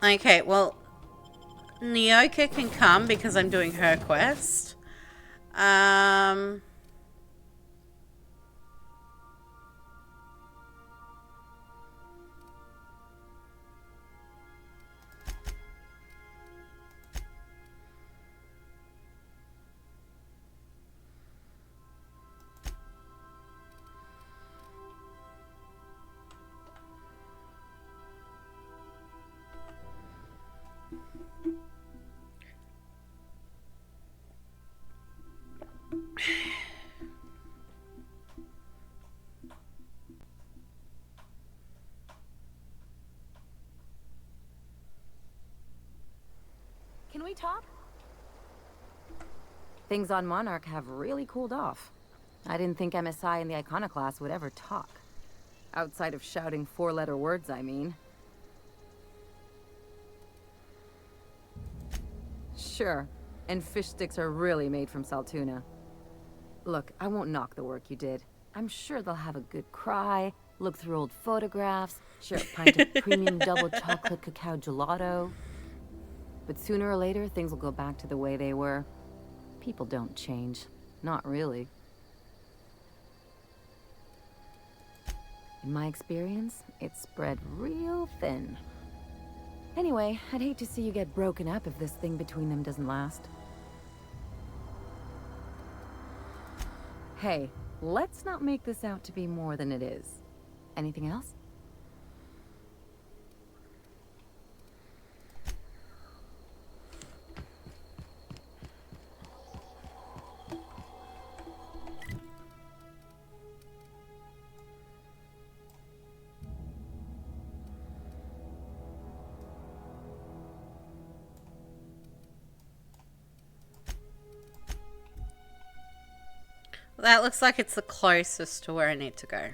Okay, well, Nyoka can come because I'm doing her quest. Can we talk? Things on Monarch have really cooled off. I didn't think MSI and the Iconoclast would ever talk. Outside of shouting four-letter words, I mean. Sure, and fish sticks are really made from Saltuna. Look, I won't knock the work you did. I'm sure they'll have a good cry, look through old photographs, share a pint of premium double chocolate cacao gelato. But sooner or later, things will go back to the way they were. People don't change. Not really. In my experience, it's spread real thin. Anyway, I'd hate to see you get broken up if this thing between them doesn't last. Hey, let's not make this out to be more than it is. Anything else? That looks like it's the closest to where I need to go.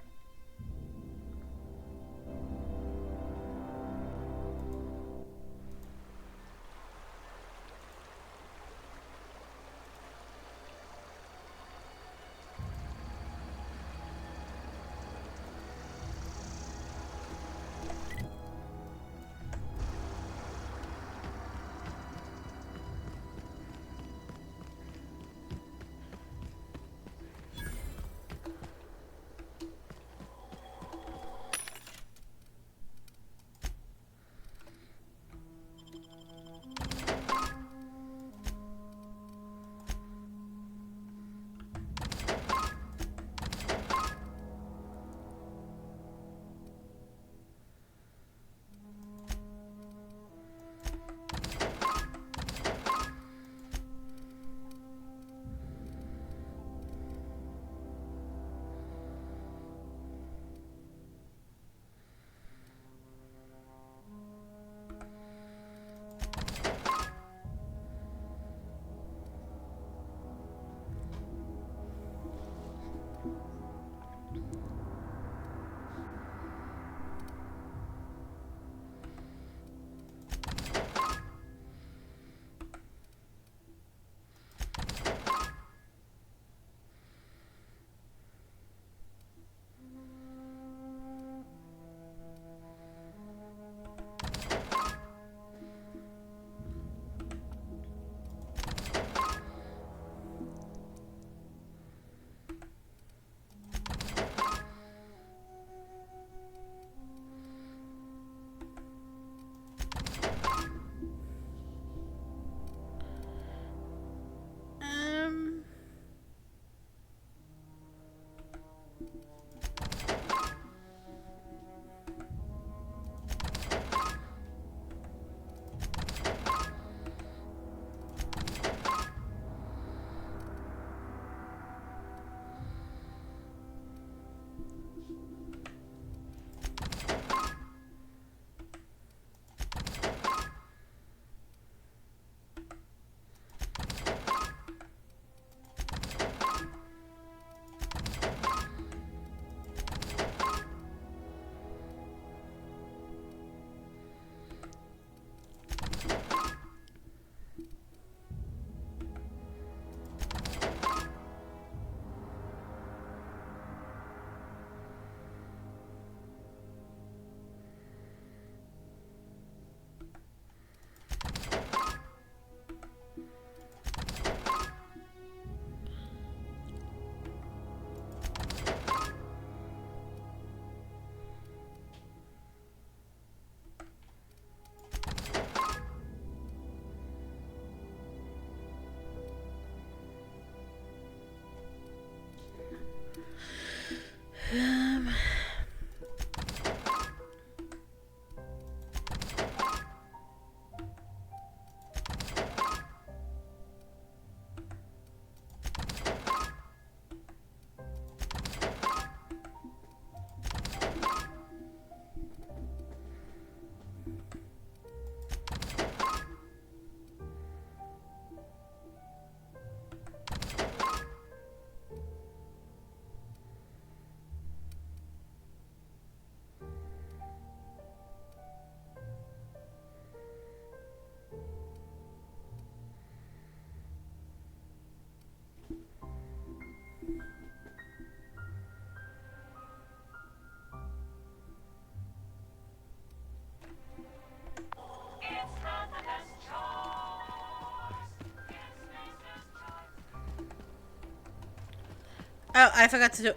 Oh, I forgot to do...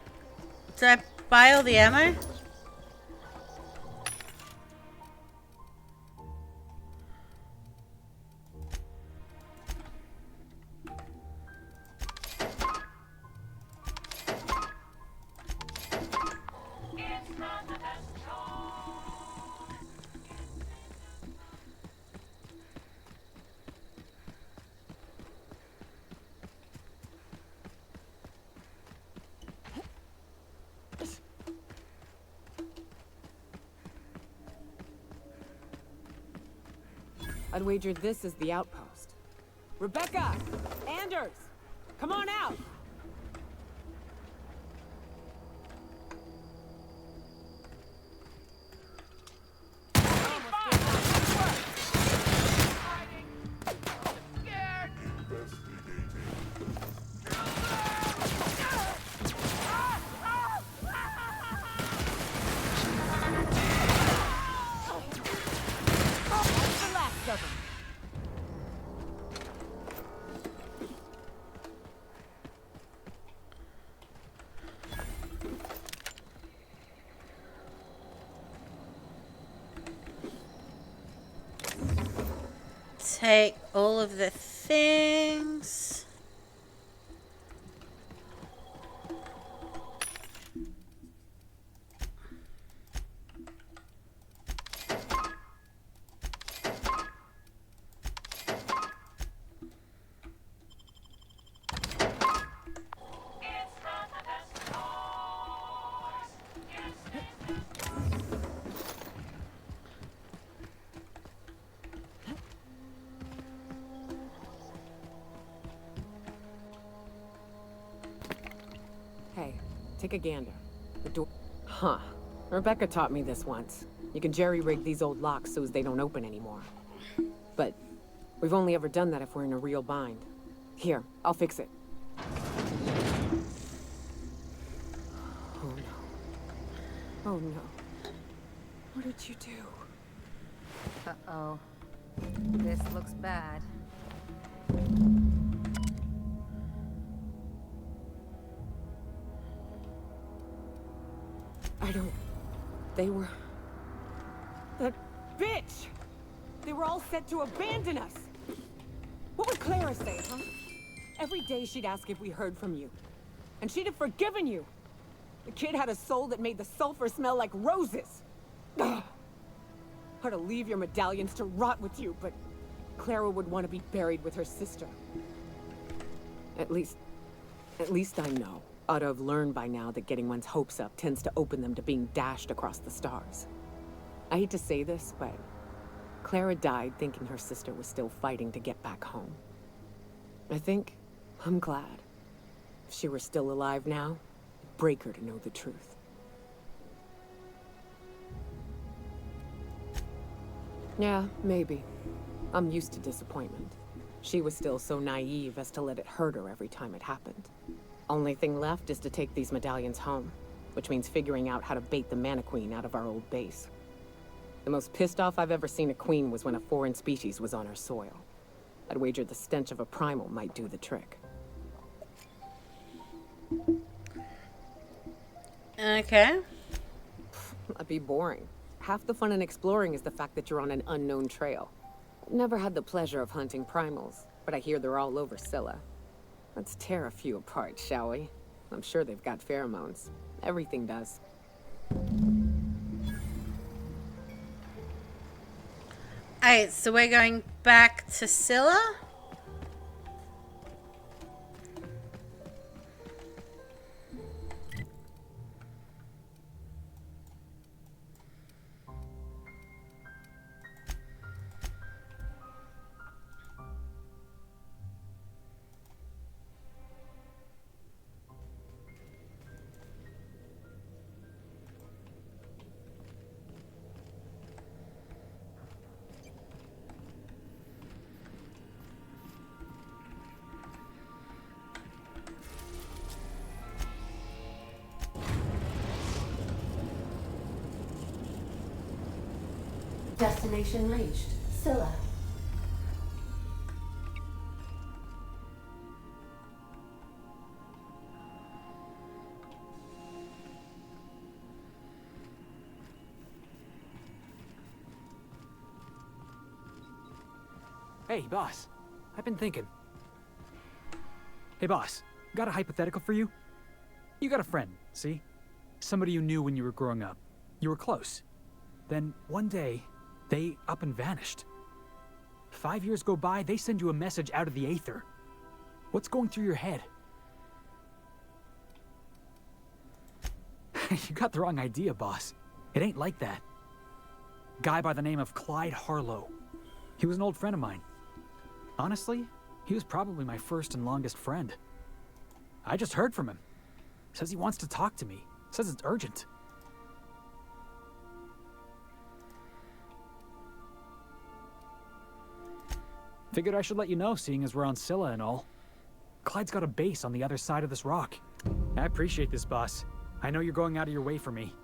Did I buy all the ammo? I'd wager this is the outpost. Rebecca! Anders! Come on out! Take all of the things. Hey, take a gander. The door... Huh. Rebecca taught me this once. You can jerry-rig these old locks so as they don't open anymore. But we've only ever done that if we're in a real bind. Here, I'll fix it. Oh no. Oh no. What did you do? Uh-oh. This looks bad. I don't... They were... That bitch! They were all set to abandon us! What would Clara say, huh? Every day she'd ask if we heard from you. And she'd have forgiven you! The kid had a soul that made the sulfur smell like roses! Ugh. Or to leave your medallions to rot with you, but... Clara would want to be buried with her sister. At least I know. Ought to have learned by now that getting one's hopes up tends to open them to being dashed across the stars. I hate to say this, but Clara died thinking her sister was still fighting to get back home. I think I'm glad. If she were still alive now, it'd break her to know the truth. Yeah, maybe. I'm used to disappointment. She was still so naive as to let it hurt her every time it happened. Only thing left is to take these medallions home, which means figuring out how to bait the Mantiqueen out of our old base. The most pissed off I've ever seen a queen was when a foreign species was on her soil. I'd wager the stench of a primal might do the trick. Okay. That'd be boring. Half the fun in exploring is the fact that you're on an unknown trail. I've never had the pleasure of hunting primals, but I hear they're all over Scylla. Let's tear a few apart, shall we? I'm sure they've got pheromones. Everything does. Alright, so we're going back to Scylla? Destination reached. Scylla. Hey, boss. I've been thinking. Hey, boss. Got a hypothetical for you? You got a friend, see? Somebody you knew when you were growing up. You were close. Then, one day, they up and vanished. 5 years go by, they send you a message out of the aether. What's going through your head? You got the wrong idea, boss. It ain't like that. Guy by the name of Clyde Harlow. He was an old friend of mine. Honestly, he was probably my first and longest friend. I just heard from him. Says he wants to talk to me. Says it's urgent. Figured I should let you know, seeing as we're on Scylla and all. Clyde's got a base on the other side of this rock. I appreciate this, boss. I know you're going out of your way for me.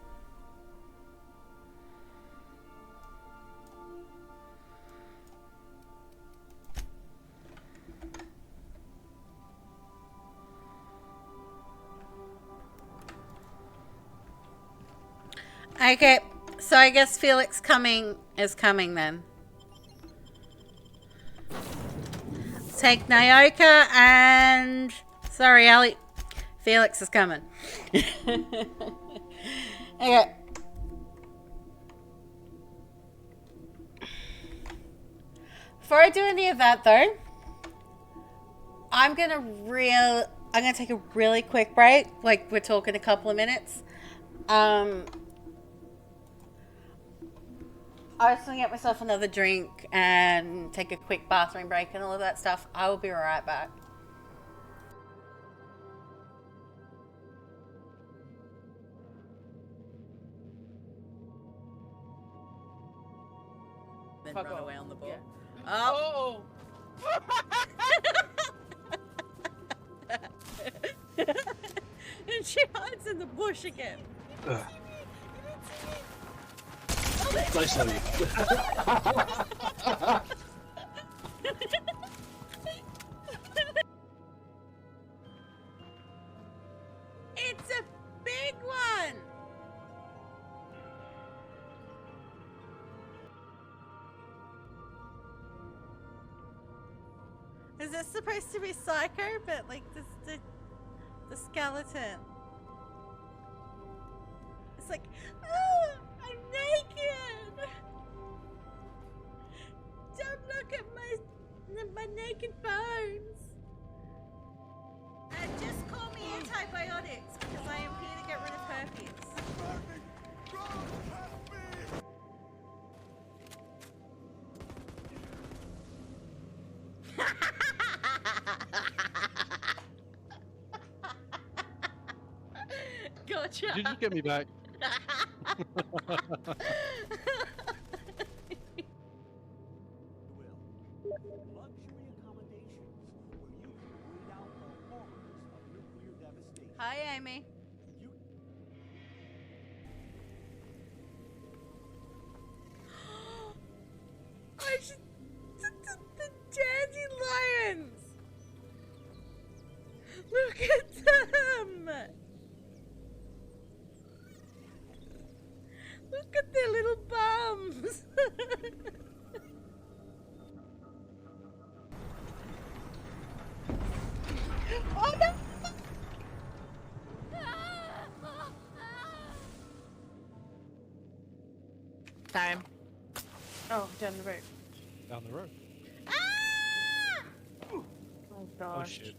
Okay, so I guess Felix is coming then. Take Nyoka and... Sorry, Ali. Felix is coming. Okay. Before I do any of that though, I'm gonna take a really quick break. Like, we're talking a couple of minutes. I was gonna get myself another drink and take a quick bathroom break and all of that stuff. I will be right back. Then run away on the ball. Yeah. Oh! And she hides in the bush again. Nice of you. It's a big one. Is this supposed to be Psycho, but like the skeleton? It's like, oh, I'm naked. Don't look at my naked bones. And just call me antibiotics because I am here to get rid of herpes. Gotcha. Did you get me back? Hi, Amy. The dandelions! Look at them! Look at their little bums! Oh no! Time. Oh, down the road. Down the road. Oh Oh gosh. shit.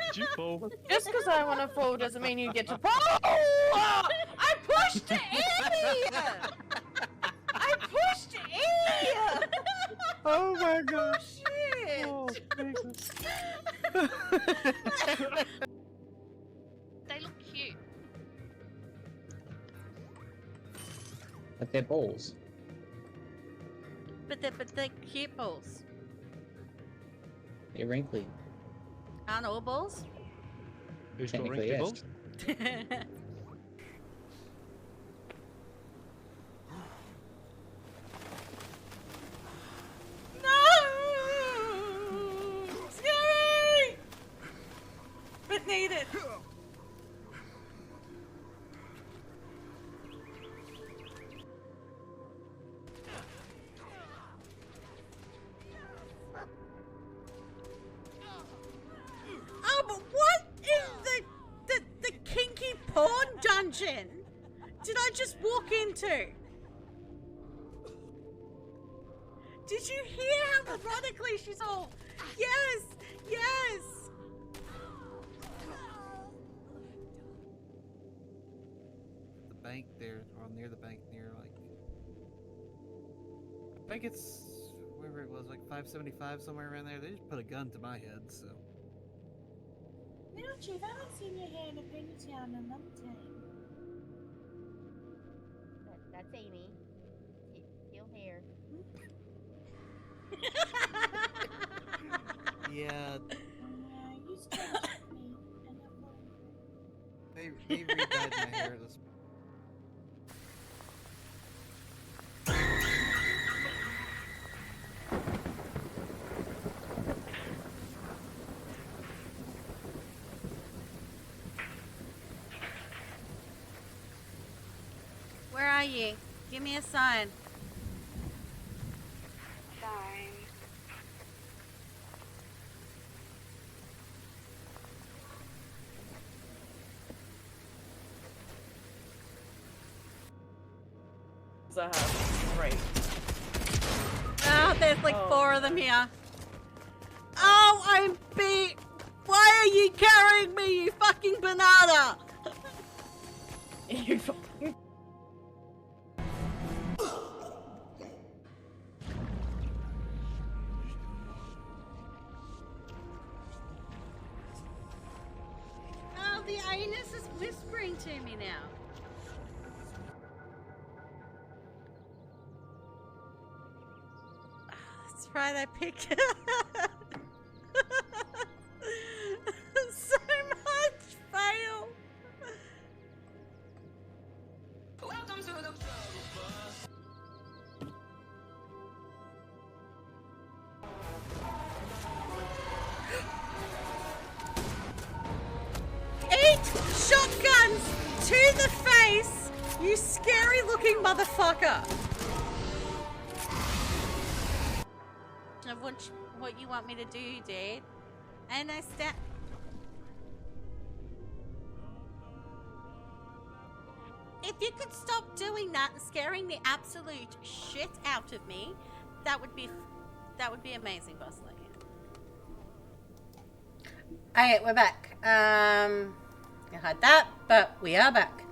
Did you fall? Just because I want to fall doesn't mean you get to fall. Oh! I pushed E! I pushed E! Oh my god. Shit! Oh, Jesus. They look cute. But they're balls. But they're cute balls. They're wrinkly. Aren't all balls? Who's got Technically, wrinkly yes. balls? dungeon did I just walk into? Did you hear how methodically she's all, yes, yes. The bank there, or near the bank, near like, I think it's wherever it was, like 575, somewhere around there. They just put a gun to my head, so. Little Chief, I haven't seen your hair in a ponytail in a long time. That's Amy. Still here. Yeah, You stretched me, and they re-dyed my hair this. Where are you? Give me a sign. Fine. Right. Oh, there's like 4 of them here. Oh, I'm beat. Why are you carrying me, you fucking banana? You fucking. Oh, the anus is whispering to me now. That's right, I picked it. So much fail. Welcome to the Eight shotguns to the face, you scary looking motherfucker. Of what you want me to do, dude. And I stand. If you could stop doing that and scaring the absolute shit out of me, that would be amazing, Boss Lady. Alright, we're back. I had that, but we are back.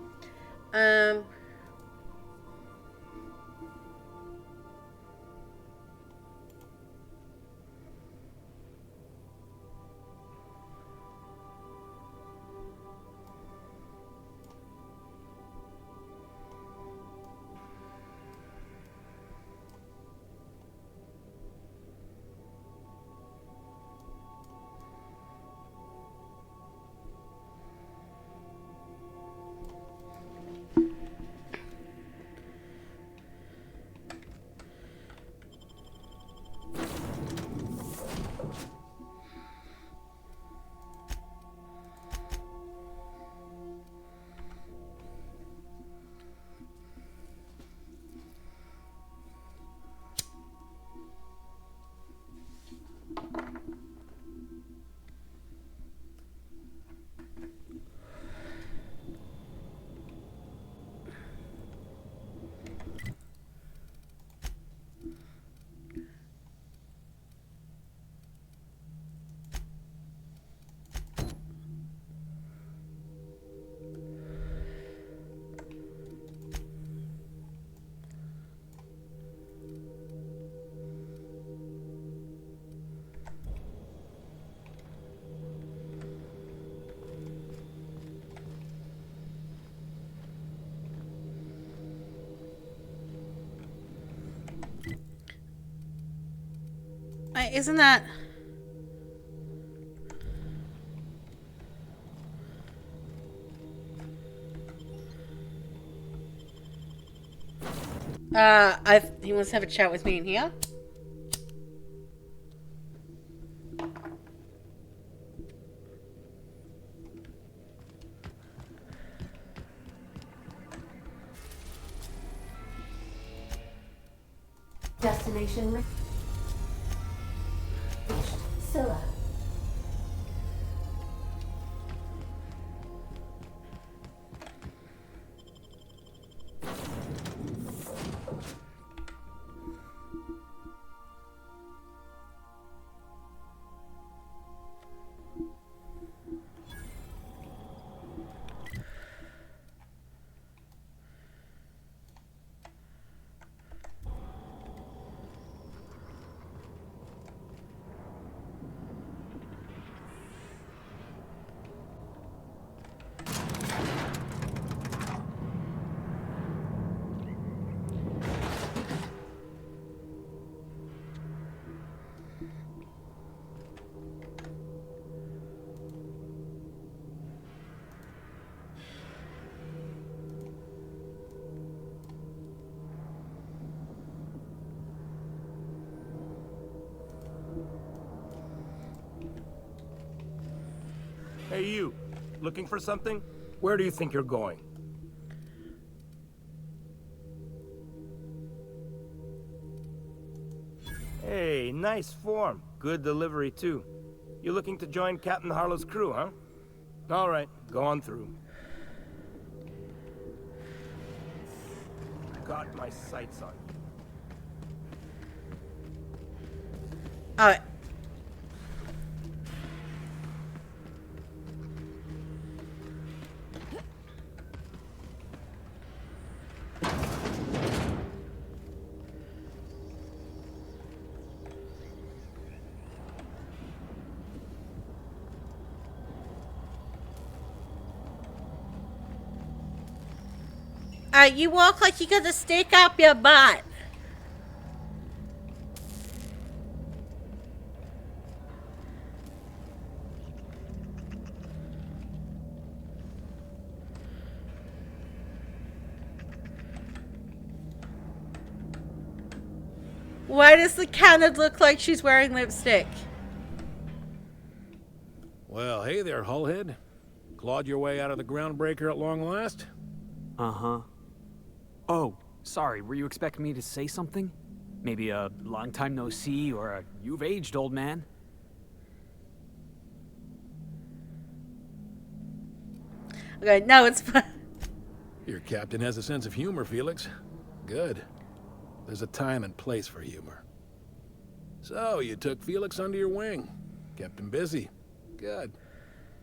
Wait, isn't that... he wants to have a chat with me in here. Destination reached. Scylla. Hey, you. Looking for something? Where do you think you're going? Hey, nice form. Good delivery, too. You looking to join Captain Harlow's crew, huh? All right, go on through. Got my sights on you. Alright. You walk like you got a stick up your butt. Why does the cannon look like she's wearing lipstick? Well, hey there, Hullhead. Clawed your way out of the groundbreaker at long last? Uh-huh. Oh, sorry, were you expecting me to say something? Maybe a long time no see, or a you've aged, old man? Okay, no, it's fine. Your captain has a sense of humor, Felix. Good. There's a time and place for humor. So, you took Felix under your wing. Kept him busy. Good.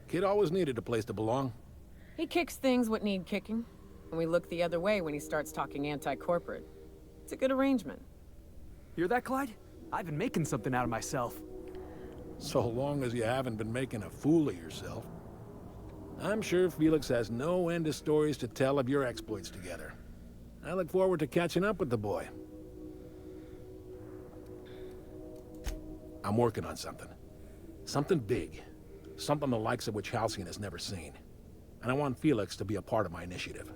Kid always needed a place to belong. He kicks things what need kicking, and we look the other way when he starts talking anti-corporate. It's a good arrangement. Hear that, Clyde? I've been making something out of myself. So long as you haven't been making a fool of yourself. I'm sure Felix has no end of stories to tell of your exploits together. I look forward to catching up with the boy. I'm working on something. Something big. Something the likes of which Halcyon has never seen. And I want Felix to be a part of my initiative.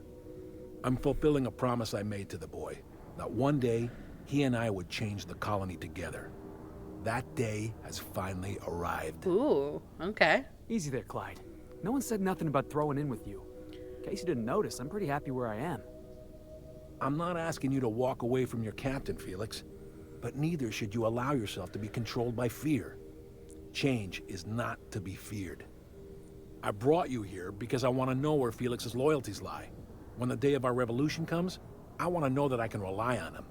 I'm fulfilling a promise I made to the boy, that one day he and I would change the colony together. That day has finally arrived. Ooh, okay. Easy there, Clyde. No one said nothing about throwing in with you. In case you didn't notice, I'm pretty happy where I am. I'm not asking you to walk away from your captain, Felix, but neither should you allow yourself to be controlled by fear. Change is not to be feared. I brought you here because I want to know where Felix's loyalties lie. When the day of our revolution comes, I want to know that I can rely on him.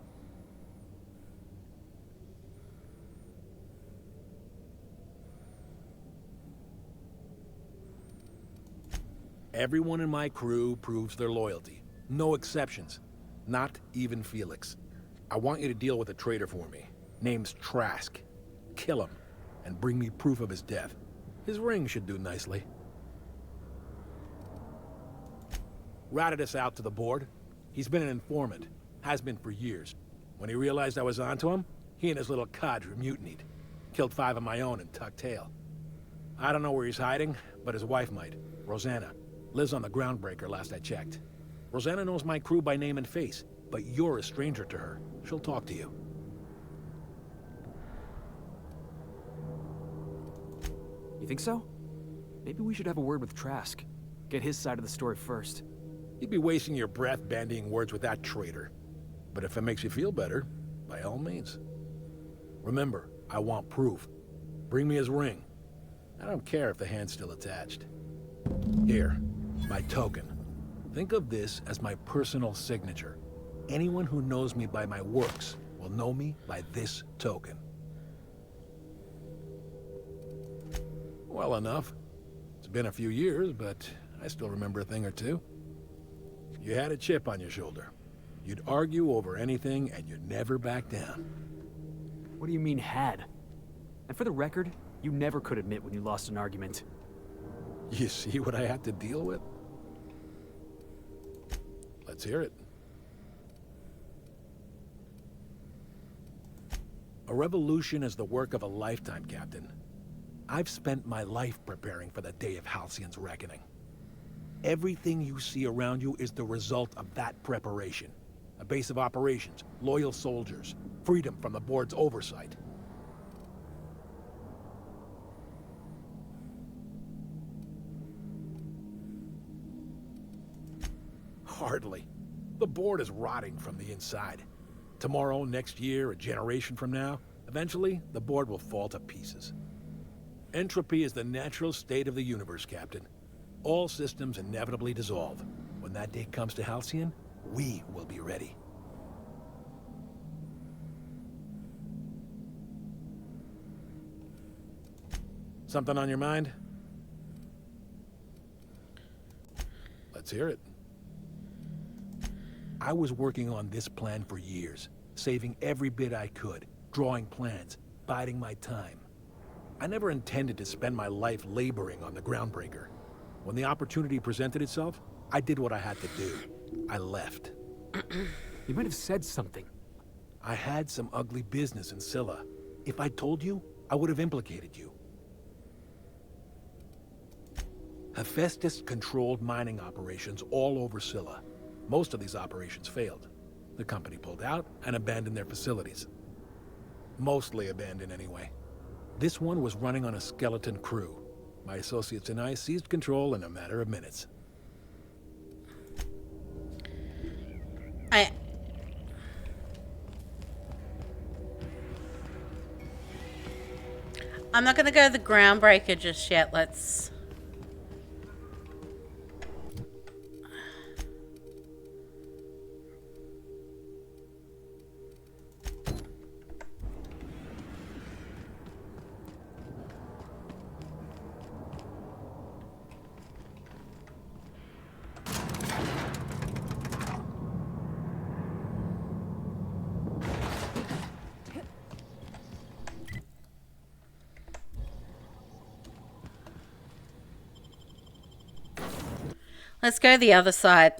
Everyone in my crew proves their loyalty. No exceptions. Not even Felix. I want you to deal with a traitor for me. Name's Trask. Kill him, and bring me proof of his death. His ring should do nicely. Ratted us out to the board. He's been an informant. Has been for years. When he realized I was onto him, he and his little cadre mutinied. Killed 5 of my own and tucked tail. I don't know where he's hiding, but his wife might. Rosanna. Lives on the groundbreaker last I checked. Rosanna knows my crew by name and face, but you're a stranger to her. She'll talk to you. You think so? Maybe we should have a word with Trask. Get his side of the story first. You'd be wasting your breath bandying words with that traitor. But if it makes you feel better, by all means. Remember, I want proof. Bring me his ring. I don't care if the hand's still attached. Here, my token. Think of this as my personal signature. Anyone who knows me by my works will know me by this token. Well enough. It's been a few years, but I still remember a thing or two. You had a chip on your shoulder. You'd argue over anything, and you'd never back down. What do you mean, had? And for the record, you never could admit when you lost an argument. You see what I had to deal with? Let's hear it. A revolution is the work of a lifetime, Captain. I've spent my life preparing for the day of Halcyon's reckoning. Everything you see around you is the result of that preparation. A base of operations, loyal soldiers, freedom from the board's oversight. Hardly. The board is rotting from the inside. Tomorrow, next year, a generation from now, eventually, the board will fall to pieces. Entropy is the natural state of the universe, Captain. All systems inevitably dissolve. When that day comes to Halcyon, we will be ready. Something on your mind? Let's hear it. I was working on this plan for years, saving every bit I could, drawing plans, biding my time. I never intended to spend my life laboring on the Groundbreaker. When the opportunity presented itself, I did what I had to do. I left. You might have said something. I had some ugly business in Scylla. If I told you, I would have implicated you. Hephaestus controlled mining operations all over Scylla. Most of these operations failed. The company pulled out and abandoned their facilities. Mostly abandoned anyway. This one was running on a skeleton crew. My associates and I seized control in a matter of minutes. I'm not gonna go to the Groundbreaker just yet. Let's... Let's go the other side.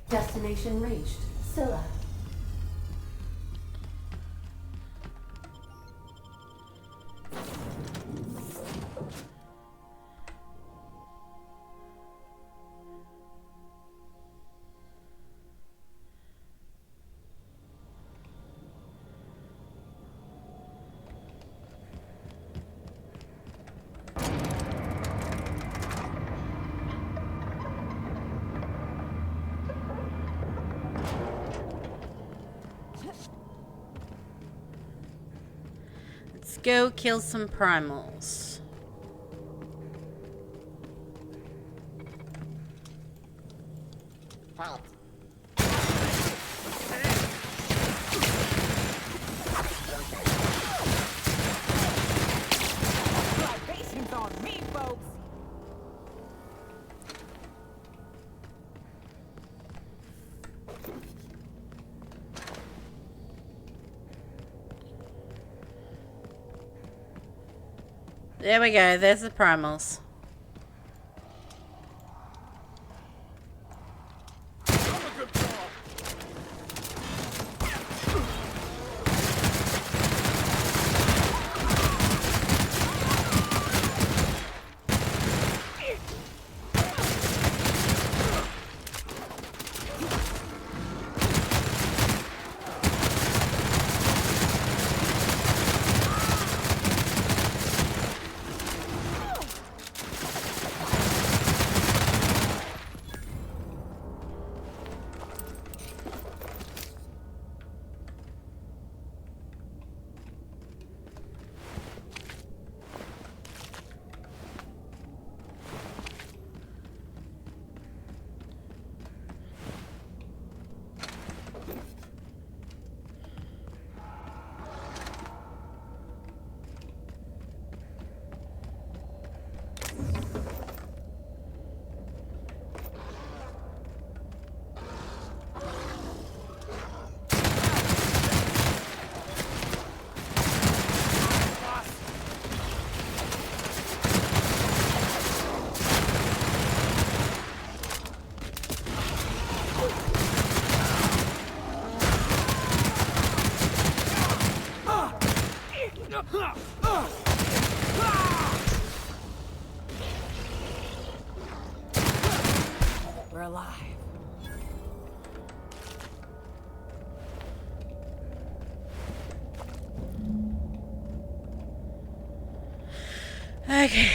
Destination reached. Scylla. Let's go kill some primals. Halt. Libations on me, folks. There we go. There's the primals. We're alive. Okay.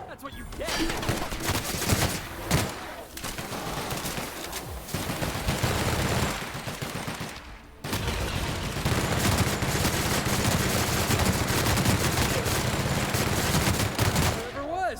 That's what you get. Whatever it was.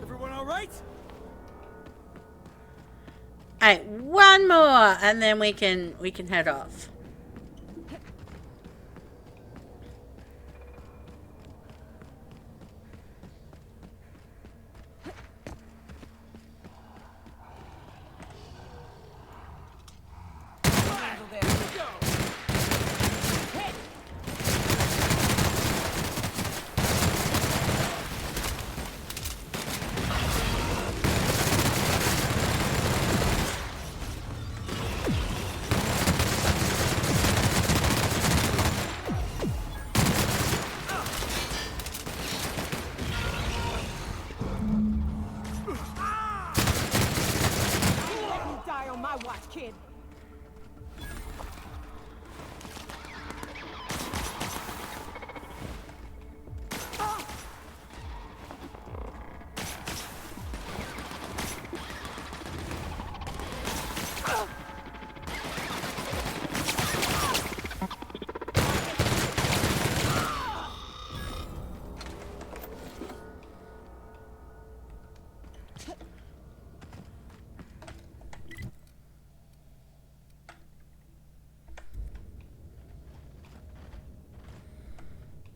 Everyone all right? Alright, one more and then we can head off. Die on my watch, kid.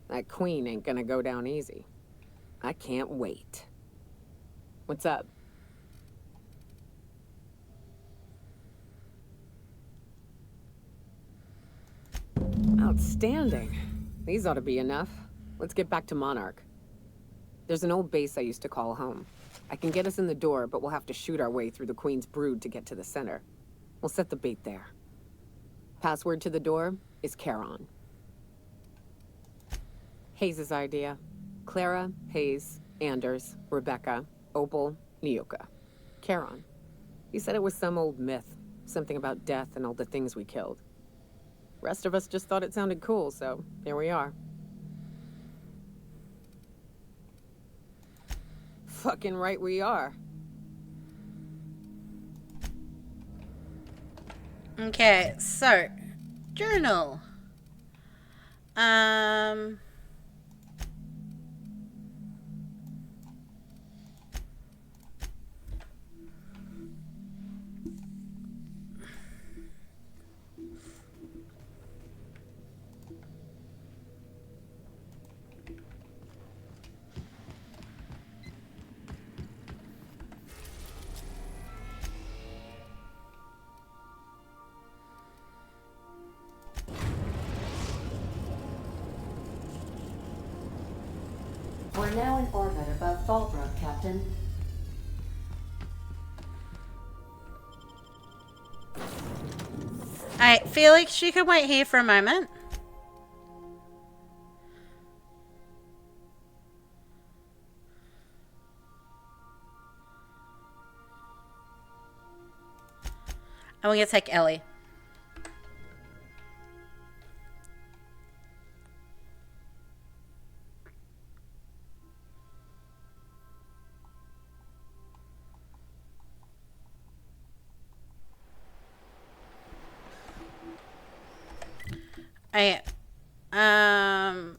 That queen ain't gonna go down easy. I can't wait. What's up? Outstanding. These ought to be enough. Let's get back to Monarch. There's an old base I used to call home. I can get us in the door, but we'll have to shoot our way through the Queen's brood to get to the center. We'll set the bait there. Password to the door is Charon. Hayes' idea. Clara, Hayes, Anders, Rebecca, Opal, Nyoka. Charon. He said it was some old myth. Something about death and all the things we killed. Rest of us just thought it sounded cool, so here we are. Fucking right we are. Okay, so journal. We're now in orbit above Fallbrook, Captain. Alright, Felix, you can wait here for a moment. And we're gonna take Ellie.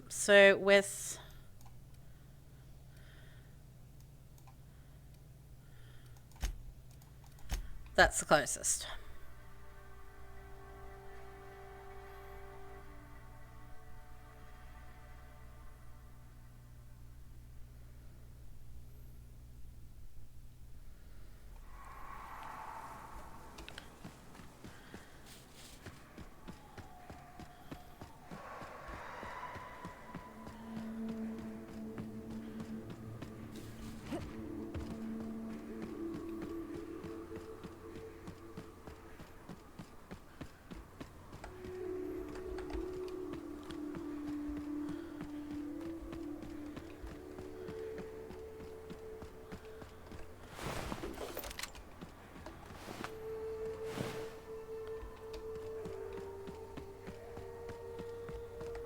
So with that's the closest.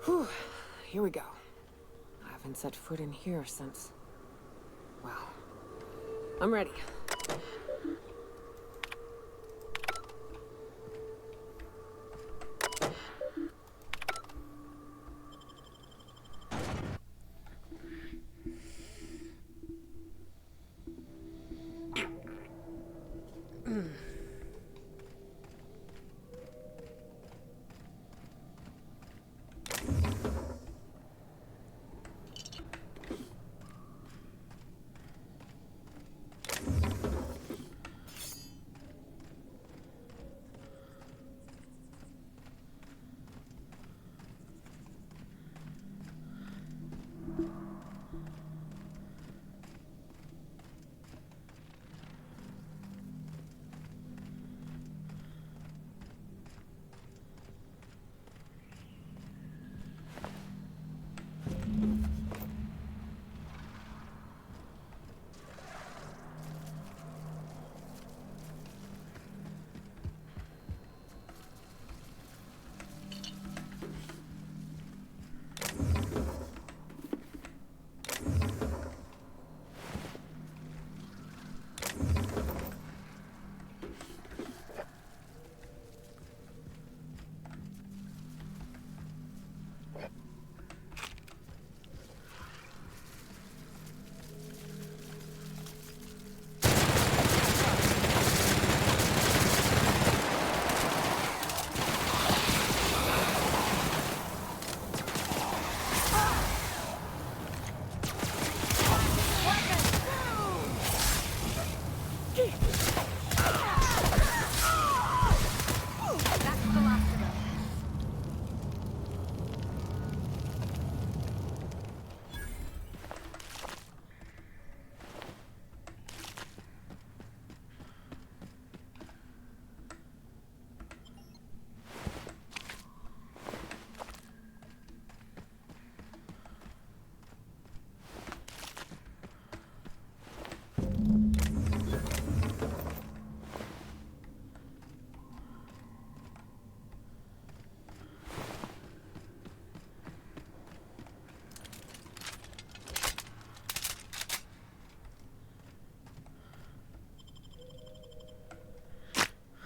Whew, here we go. I haven't set foot in here since... Wow. I'm ready.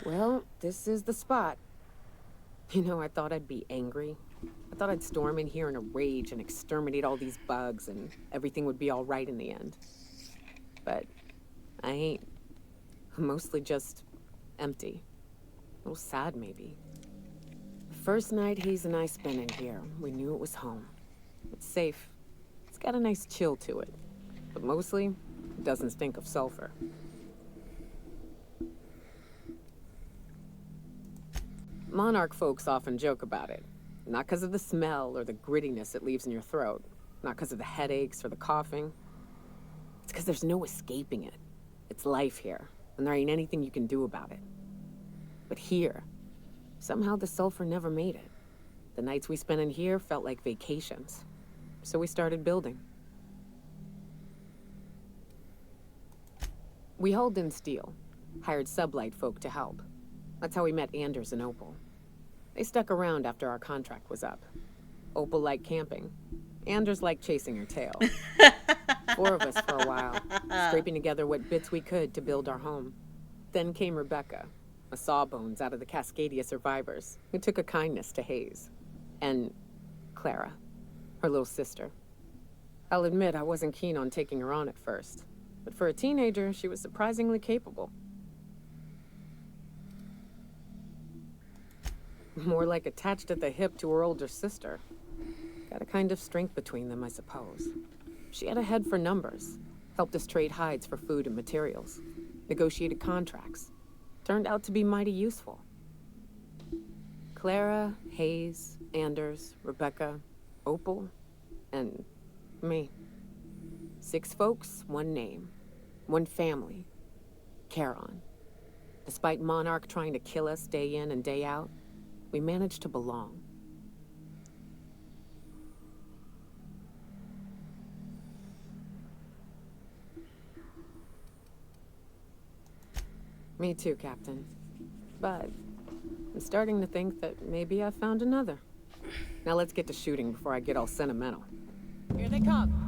Well, this is the spot. You know, I thought I'd be angry. I thought I'd storm in here in a rage and exterminate all these bugs and everything would be all right in the end. But I ain't. I'm mostly just empty. A little sad, maybe. The first night Hayes and I spent in here, we knew it was home. It's safe. It's got a nice chill to it. But mostly, it doesn't stink of sulfur. Monarch folks often joke about it. Not because of the smell or the grittiness it leaves in your throat, Not because of the headaches or the coughing. It's because there's no escaping it. It's life here, and there ain't anything you can do about it. But here, somehow the sulfur never made it. The nights we spent in here felt like vacations. So we started building. We hauled in steel, hired sublight folk to help. That's how we met Anders and Opal. They stuck around after our contract was up. Opal liked camping. Anders liked chasing her tail. 4 of us for a while, scraping together what bits we could to build our home. Then came Rebecca, a sawbones out of the Cascadia survivors, who took a kindness to Hayes. And Clara, her little sister. I'll admit I wasn't keen on taking her on at first, but for a teenager, she was surprisingly capable. More like attached at the hip to her older sister. Got a kind of strength between them, I suppose. She had a head for numbers, helped us trade hides for food and materials, negotiated contracts. Turned out to be mighty useful. Clara, Hayes, Anders, Rebecca, Opal, and me. 6 folks, 1 name, 1 family. Charon. Despite Monarch trying to kill us day in and day out, we managed to belong. Me too, Captain. But I'm starting to think that maybe I found another. Now let's get to shooting before I get all sentimental. Here they come.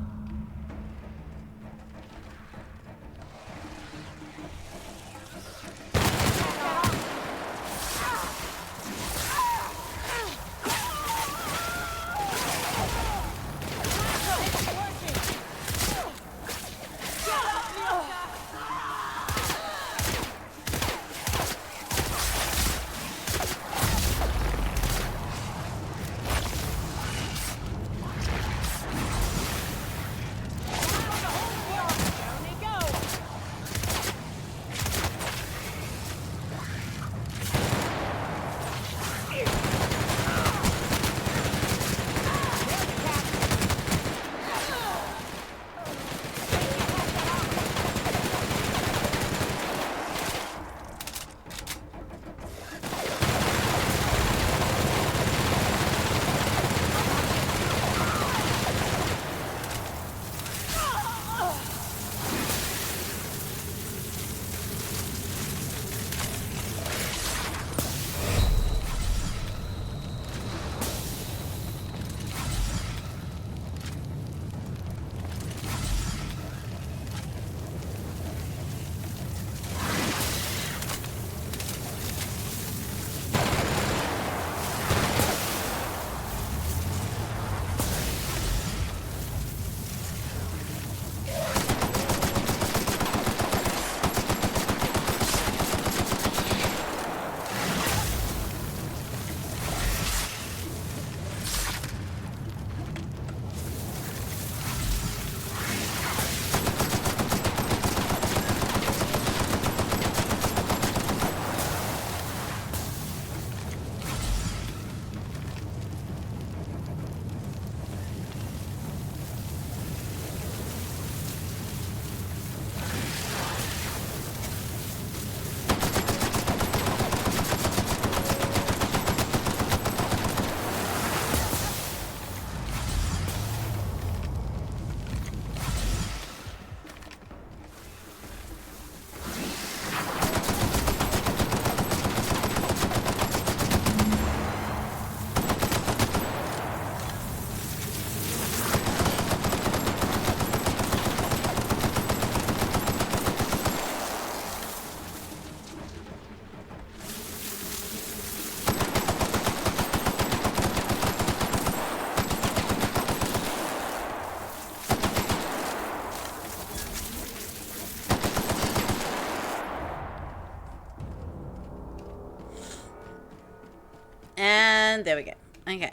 And there we go. Okay.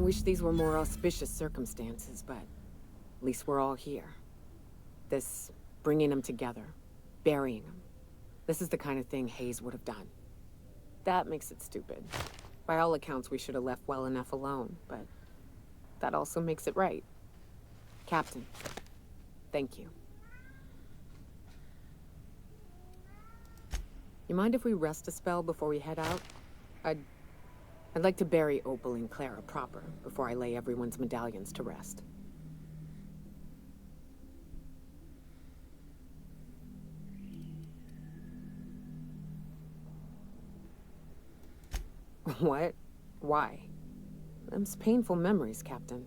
wish these were more auspicious circumstances, but at least we're all here. This bringing them together, burying them. This is the kind of thing Hayes would have done. That makes it stupid. By all accounts, we should have left well enough alone, but that also makes it right. Captain, thank you. You mind if we rest a spell before we head out? I'd like to bury Opal and Clara proper before I lay everyone's medallions to rest. What? Why? Them's painful memories, Captain.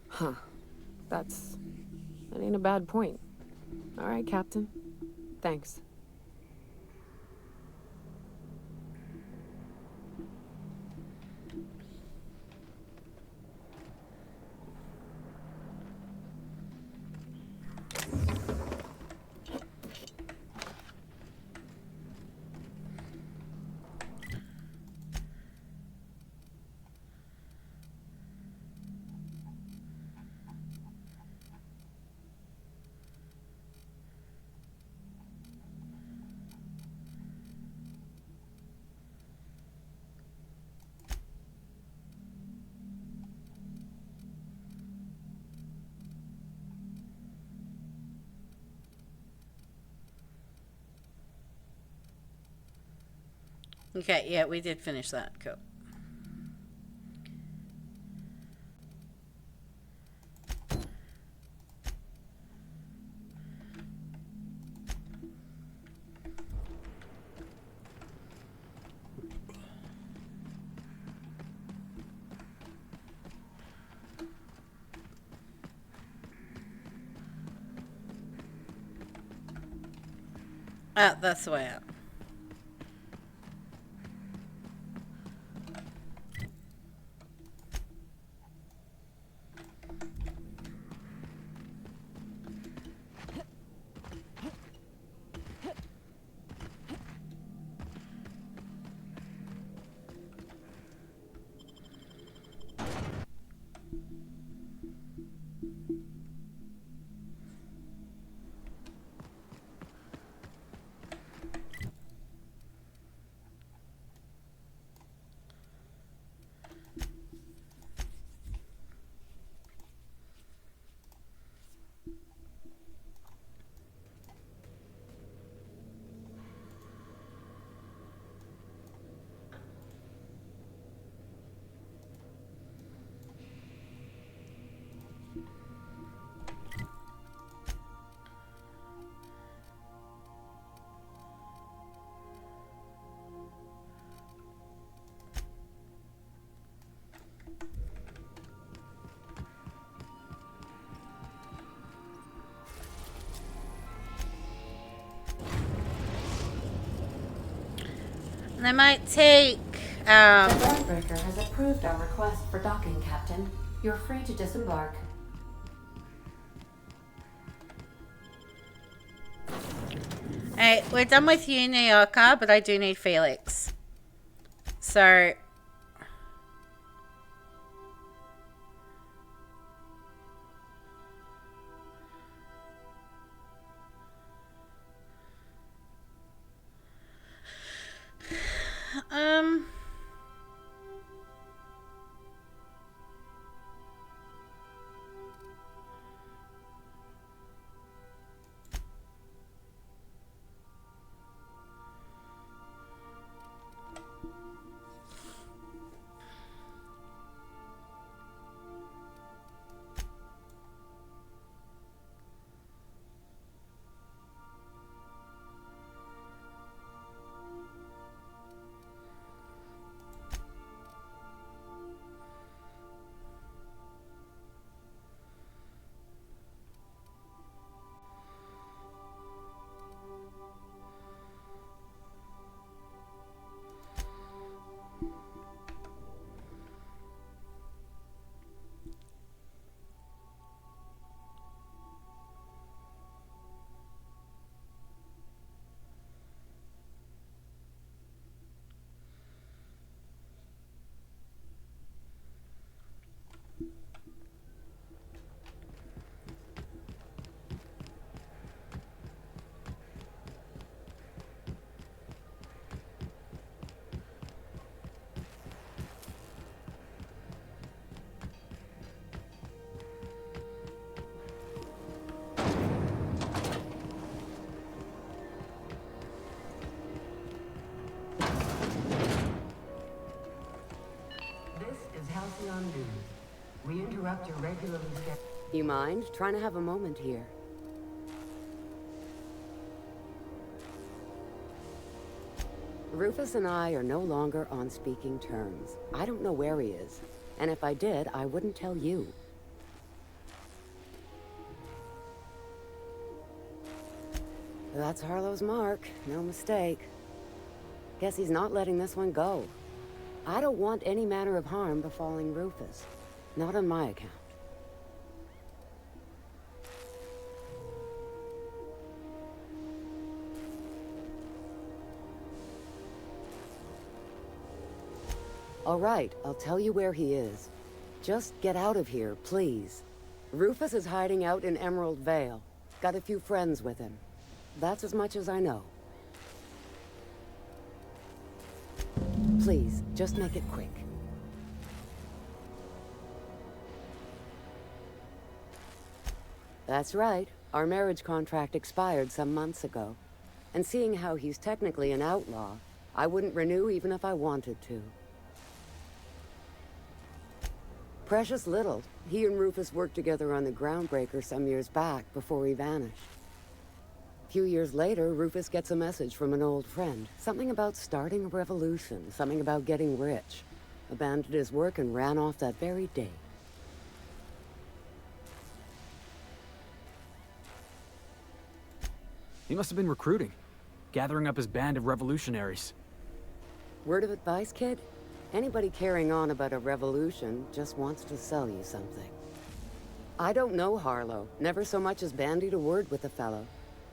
Huh. That ain't a bad point. All right, Captain. Thanks. Okay, yeah, we did finish that. Cool. Ah, that's the way out. And I might take, The Dawnbreaker has approved our request for docking, Captain. You're free to disembark. Alright, we're done with you, New Yorker, but I do need Felix. So... interrupt your regularly scheduled... You mind? Trying to have a moment here. Rufus and I are no longer on speaking terms. I don't know where he is. And if I did, I wouldn't tell you. That's Harlow's mark. No mistake. Guess he's not letting this one go. I don't want any manner of harm befalling Rufus. Not on my account. All right, I'll tell you where he is. Just get out of here, please. Rufus is hiding out in Emerald Vale. Got a few friends with him. That's as much as I know. Please, just make it quick. That's right. Our marriage contract expired some months ago. And seeing how he's technically an outlaw, I wouldn't renew even if I wanted to. Precious little. He and Rufus worked together on the Groundbreaker some years back before he vanished. A few years later, Rufus gets a message from an old friend. Something about starting a revolution, something about getting rich. Abandoned his work and ran off that very day. He must have been recruiting, gathering up his band of revolutionaries. Word of advice, kid? Anybody carrying on about a revolution just wants to sell you something. I don't know Harlow. Never so much as bandied a word with the fellow.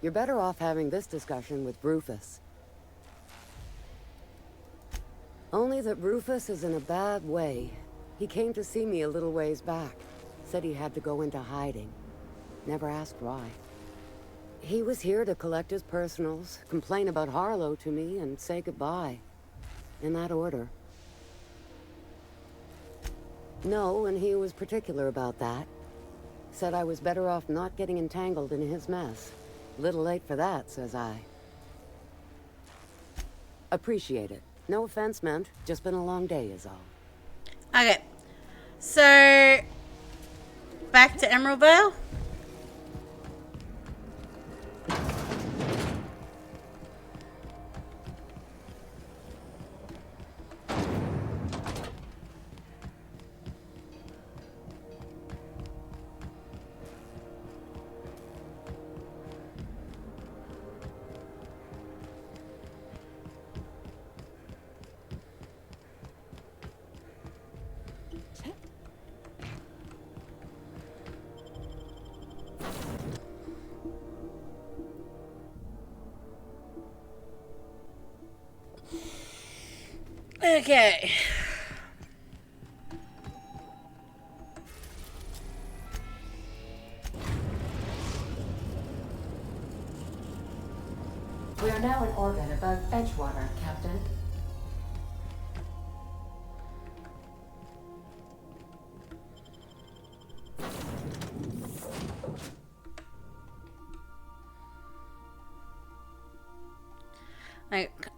You're better off having this discussion with Rufus. Only that Rufus is in a bad way. He came to see me a little ways back. Said he had to go into hiding. Never asked why. He was here to collect his personals, complain about Harlow to me, and say goodbye. In that order. No, and he was particular about that. Said I was better off not getting entangled in his mess. Little late for that, says I. Appreciate it. No offense meant. Just been a long day is all. Okay. So, back to Emerald Vale. Okay. We are now in orbit above Edgewater, Captain.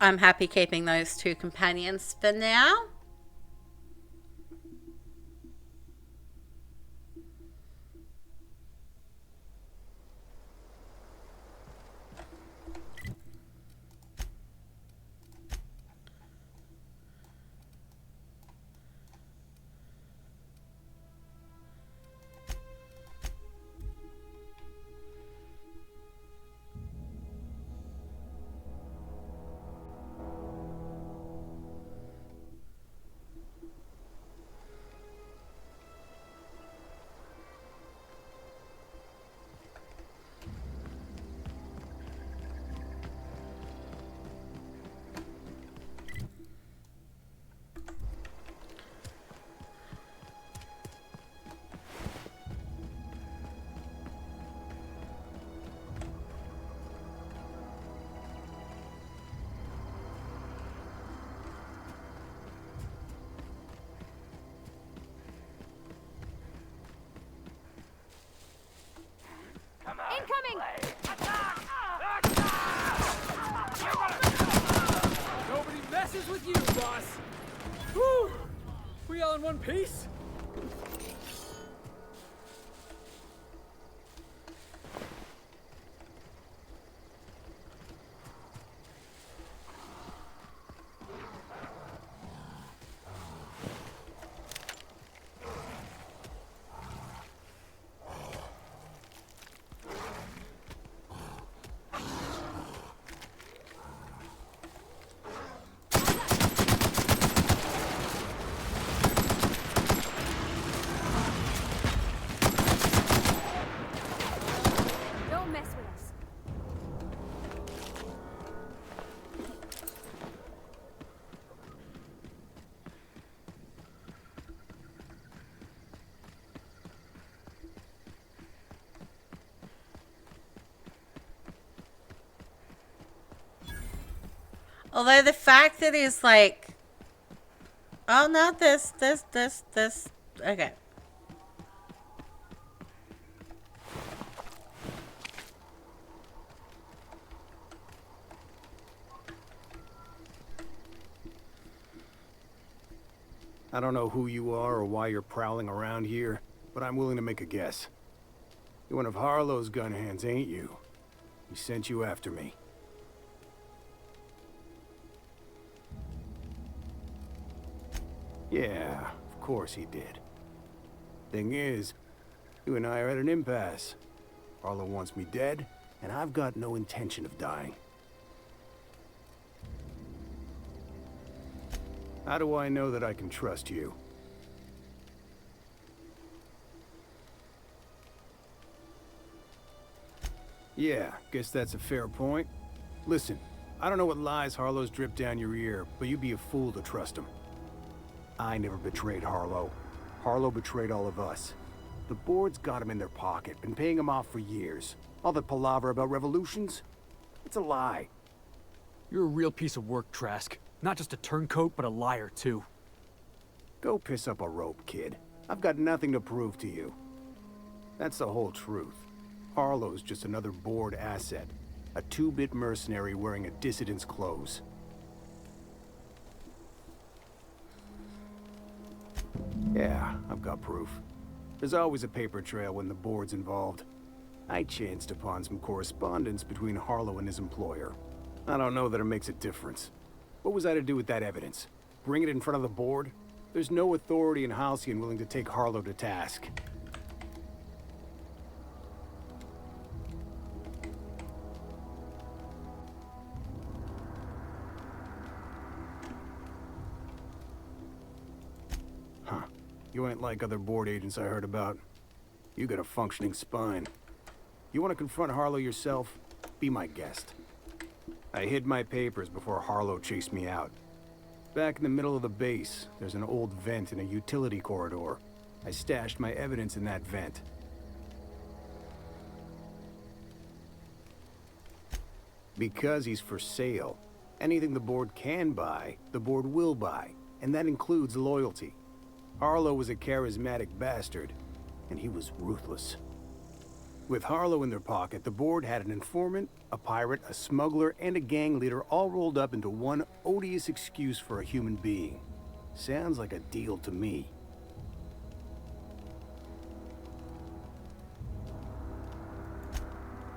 I'm happy keeping those two companions for now. Incoming! Nobody messes with you, boss! Whew! We all in one piece? Although the fact that he's like, oh, not this. Okay. I don't know who you are or why you're prowling around here, but I'm willing to make a guess. You're one of Harlow's gun hands, ain't you? He sent you after me. Yeah, of course he did. Thing is, you and I are at an impasse. Harlow wants me dead, and I've got no intention of dying. How do I know that I can trust you? Yeah, guess that's a fair point. Listen, I don't know what lies Harlow's dripped down your ear, but you'd be a fool to trust him. I never betrayed Harlow. Harlow betrayed all of us. The board's got him in their pocket, been paying him off for years. All that palaver about revolutions? It's a lie. You're a real piece of work, Trask. Not just a turncoat, but a liar, too. Go piss up a rope, kid. I've got nothing to prove to you. That's the whole truth. Harlow's just another board asset. A two-bit mercenary wearing a dissident's clothes. Yeah, I've got proof. There's always a paper trail when the board's involved. I chanced upon some correspondence between Harlow and his employer. I don't know that it makes a difference. What was I to do with that evidence? Bring it in front of the board? There's no authority in Halcyon willing to take Harlow to task. Huh. You ain't like other board agents I heard about. You got a functioning spine. You want to confront Harlow yourself? Be my guest. I hid my papers before Harlow chased me out. Back in the middle of the base, there's an old vent in a utility corridor. I stashed my evidence in that vent. Because he's for sale. Anything the board can buy, the board will buy. And that includes loyalty. Harlow was a charismatic bastard, and he was ruthless. With Harlow in their pocket, the board had an informant, a pirate, a smuggler, and a gang leader all rolled up into one odious excuse for a human being. Sounds like a deal to me.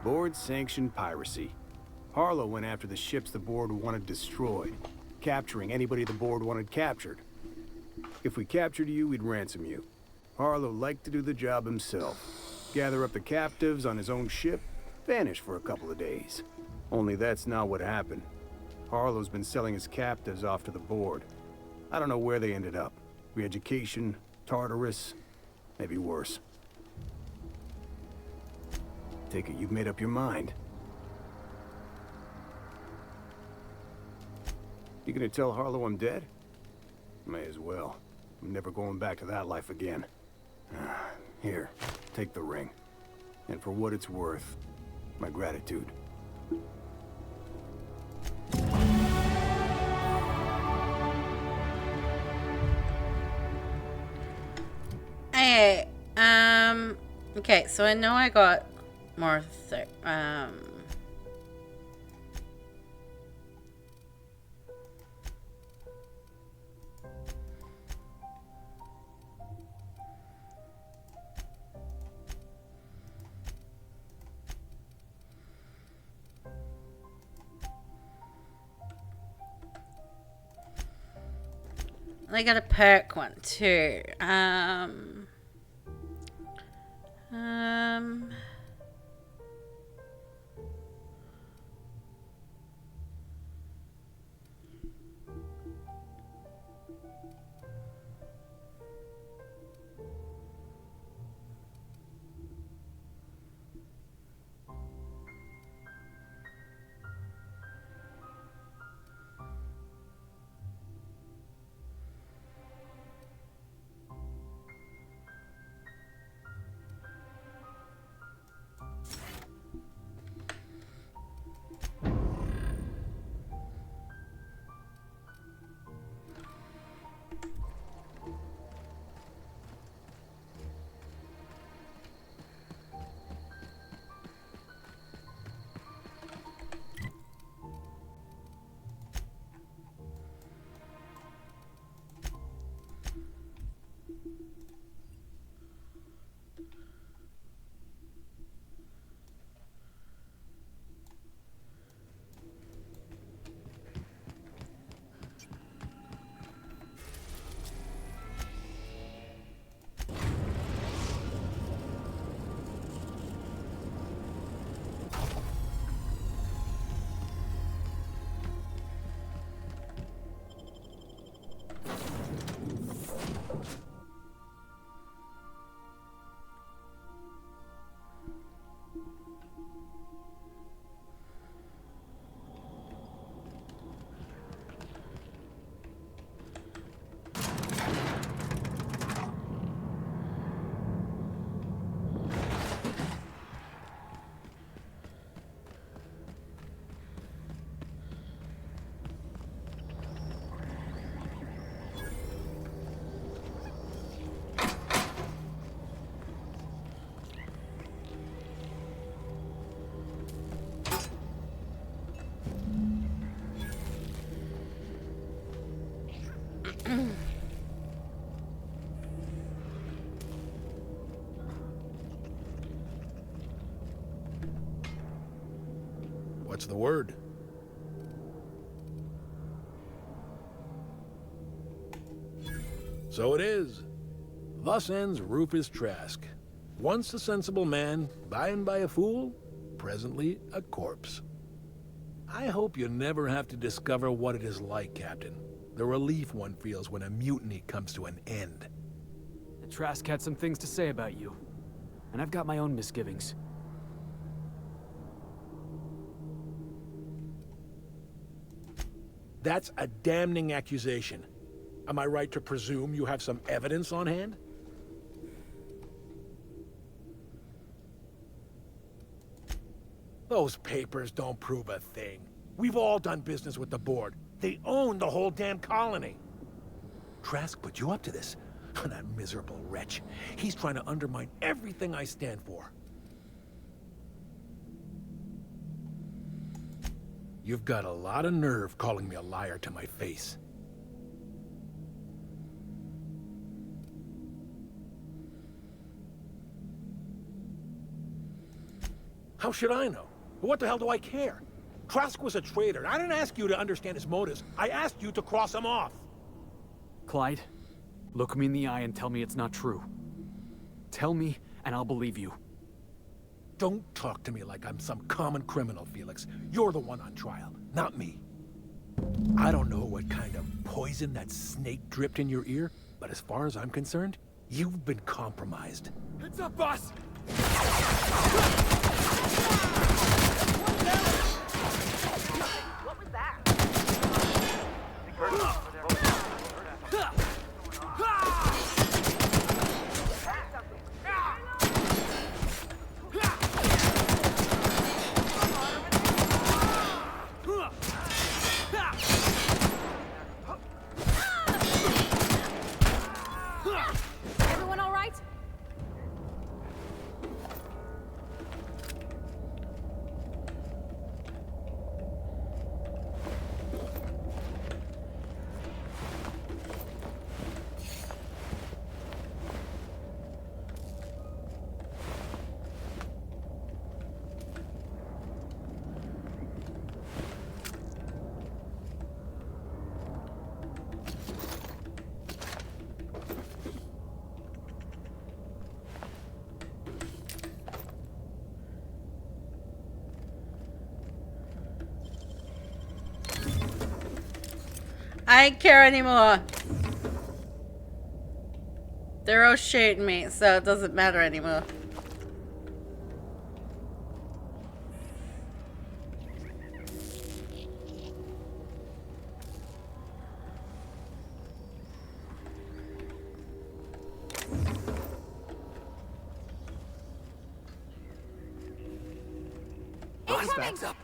Board-sanctioned piracy. Harlow went after the ships the board wanted destroyed, capturing anybody the board wanted captured. If we captured you, we'd ransom you. Harlow liked to do the job himself. Gather up the captives on his own ship, vanish for a couple of days. Only that's not what happened. Harlow's been selling his captives off to the board. I don't know where they ended up. Re-education, Tartarus, maybe worse. Take it you've made up your mind. You gonna tell Harlow I'm dead? May as well. I'm never going back to that life again. Here, take the ring. And for what it's worth, my gratitude. Hey, okay, so I know I got more, I got a perk one too. What's the word? So it is. Thus ends Rufus Trask. Once a sensible man, by and by a fool, presently a corpse. I hope you never have to discover what it is like, Captain. The relief one feels when a mutiny comes to an end. Trask had some things to say about you, and I've got my own misgivings. That's a damning accusation. Am I right to presume you have some evidence on hand? Those papers don't prove a thing. We've all done business with the board. They own the whole damn colony. Trask put you up to this. That miserable wretch. He's trying to undermine everything I stand for. You've got a lot of nerve calling me a liar to my face. How should I know? What the hell do I care? Trask was a traitor, and I didn't ask you to understand his motives. I asked you to cross him off. Clyde, look me in the eye and tell me it's not true. Tell me, and I'll believe you. Don't talk to me like I'm some common criminal, Felix. You're the one on trial, not me. I don't know what kind of poison that snake dripped in your ear, but as far as I'm concerned, you've been compromised. Heads up, boss! What was that? Everyone all right? I don't care anymore. They're all shooting me, so it doesn't matter anymore. Flashbacks up.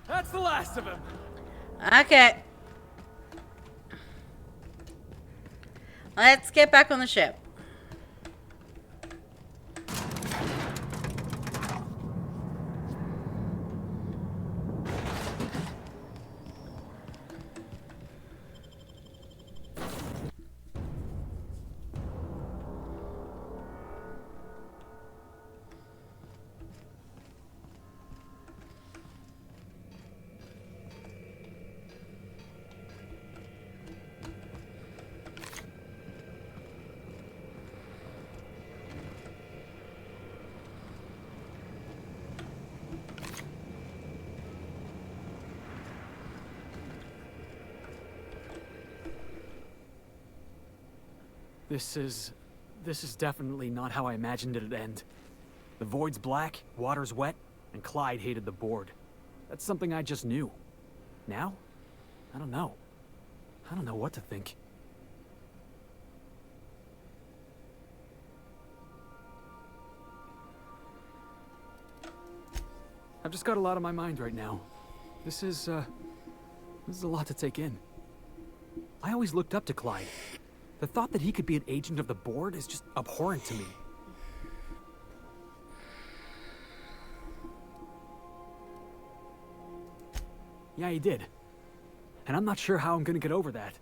That's the last of him. Okay. Let's get back on the ship. This is definitely not how I imagined it'd end. The void's black, water's wet, and Clyde hated the board. That's something I just knew. Now? I don't know. I don't know what to think. I've just got a lot on my mind right now. This is a lot to take in. I always looked up to Clyde. The thought that he could be an agent of the board is just abhorrent to me. Yeah, he did. And I'm not sure how I'm gonna get over that.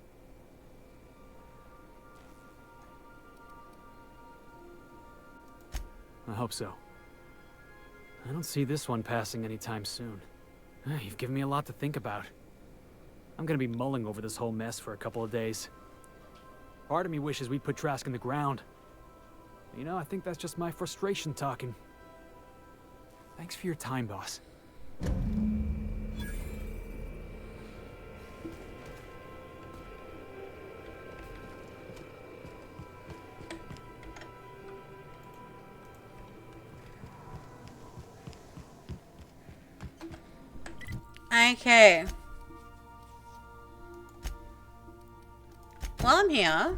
I hope so. I don't see this one passing anytime soon. You've given me a lot to think about. I'm gonna be mulling over this whole mess for a couple of days. Part of me wishes we'd put Trask in the ground. You know, I think that's just my frustration talking. Thanks for your time, boss. Okay. While I'm here,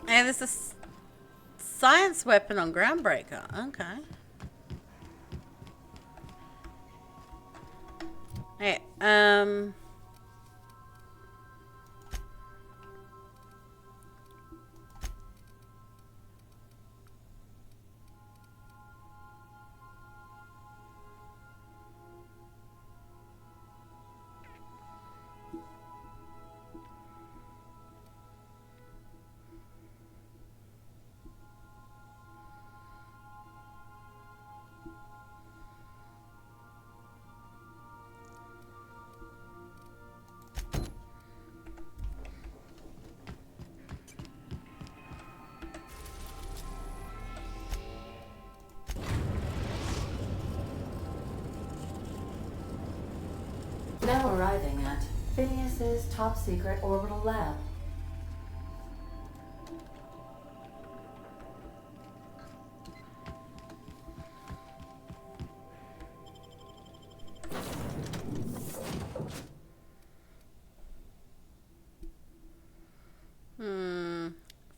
hey, there's a science weapon on Groundbreaker. Okay. Hey, Now arriving at Phineas's top secret orbital lab.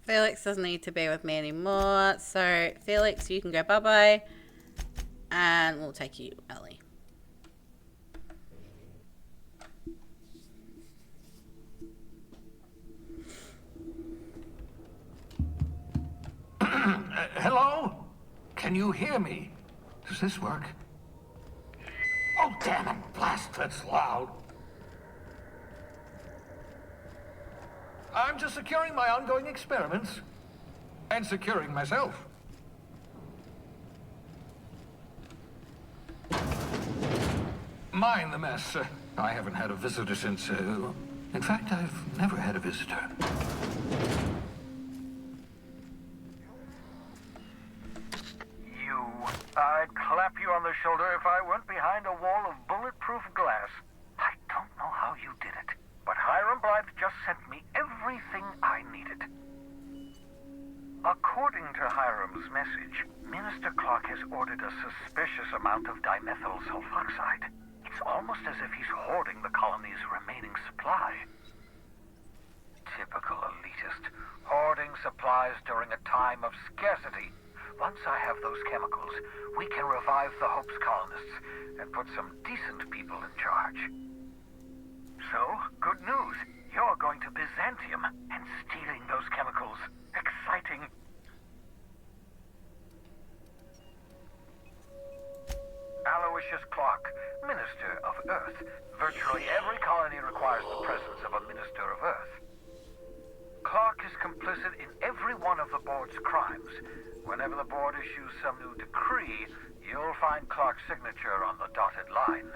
Felix doesn't need to be with me anymore. So, Felix, you can go bye-bye. And we'll take you, Ellie. Hello? Can you hear me? Does this work? Oh, damn it. Blast, that's loud. I'm just securing my ongoing experiments. And securing myself. Mind the mess. I haven't had a visitor since, in fact, I've never had a visitor. I'd clap you on the shoulder if I weren't behind a wall of bulletproof glass. I don't know how you did it, but Hiram Blythe just sent me everything I needed. According to Hiram's message, Minister Clark has ordered a suspicious amount of dimethyl sulfoxide. It's almost as if he's hoarding the colony's remaining supply. Typical elitist, hoarding supplies during a time of scarcity. Once I have those chemicals, we can revive the Hope's colonists and put some decent people in charge. So, good news. You're going to Byzantium and stealing those chemicals. Exciting. Aloysius Clark, Minister of Earth. Virtually every colony requires the presence of a Minister of Earth. Clark is complicit in every every one of the board's crimes. Whenever the board issues some new decree, you'll find Clark's signature on the dotted line.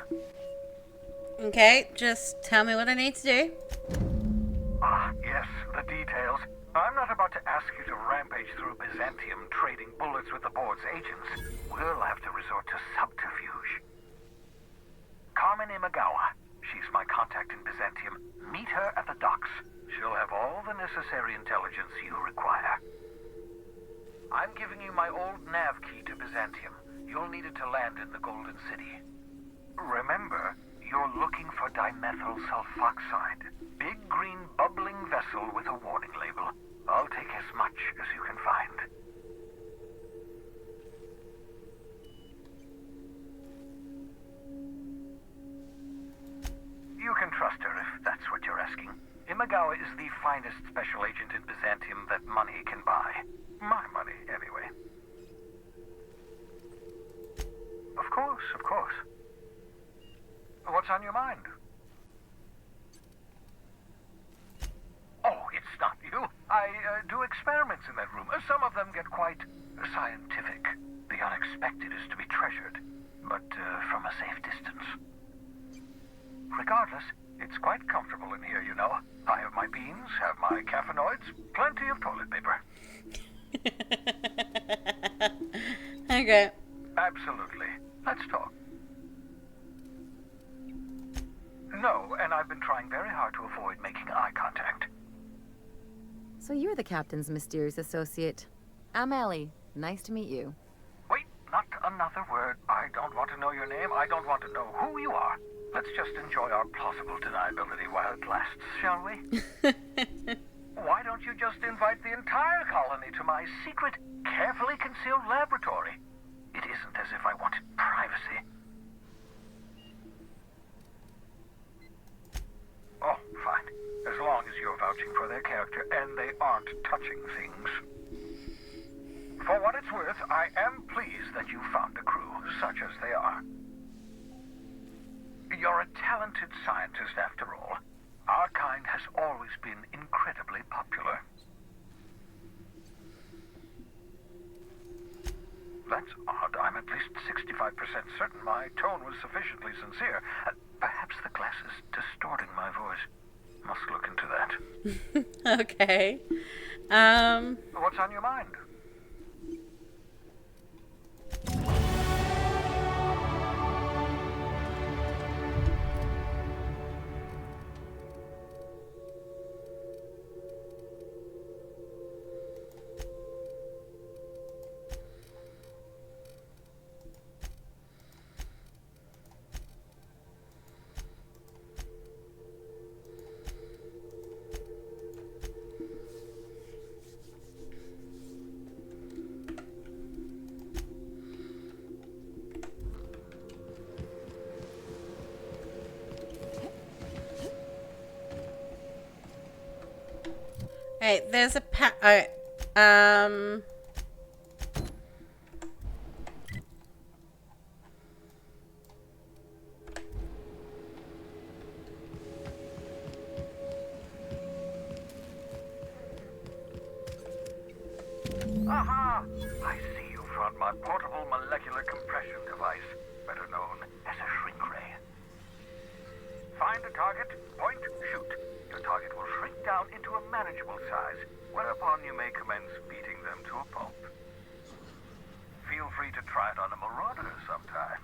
Okay, just tell me what I need to do. Ah, yes, the details. I'm not about to ask you to rampage through Byzantium trading bullets with the board's agents. We'll have to resort to subterfuge. Carmen Imagawa. She's my contact in Byzantium. Meet her at the docks. She'll have all the necessary intelligence you require. I'm giving you my old nav key to Byzantium. You'll need it to land in the Golden City. Remember, you're looking for dimethyl sulfoxide. Big green bubbling vessel with a warning label. I'll take as much as you can find. You can trust her if that's what you're asking. Imagawa is the finest special agent in Byzantium that money can buy. My money, anyway. Of course, of course. What's on your mind? Oh, it's not you. I do experiments in that room. Some of them get quite scientific. The unexpected is to be treasured, but from a safe distance. Regardless, it's quite comfortable in here, you know. I have my beans, have my caffeinoids, plenty of toilet paper. Okay. Absolutely. Let's talk. No, and I've been trying very hard to avoid making eye contact. So you're the captain's mysterious associate. I'm Ellie. Nice to meet you. Wait, not another word. I don't want to know your name. I don't want to know who you are. Let's just enjoy our plausible deniability while it lasts, shall we? Why don't you just invite the entire colony to my secret, carefully concealed laboratory? It isn't as if I wanted privacy. Oh, fine. As long as you're vouching for their character and they aren't touching things. For what it's worth, I am pleased that you found a crew, such as they are. You're a talented scientist, after all. Our kind has always been incredibly popular. That's odd. I'm at least 65% certain my tone was sufficiently sincere. Perhaps the glass is distorting my voice. Must look into that. Okay. What's on your mind? Hey, there's a Aha! I see you found my portable molecular compression device, better known as a shrink ray. Find a target, point, shoot. Your target will shrink down into a manageable size, whereupon you may commence beating them to a pulp. Feel free to try it on a marauder sometime.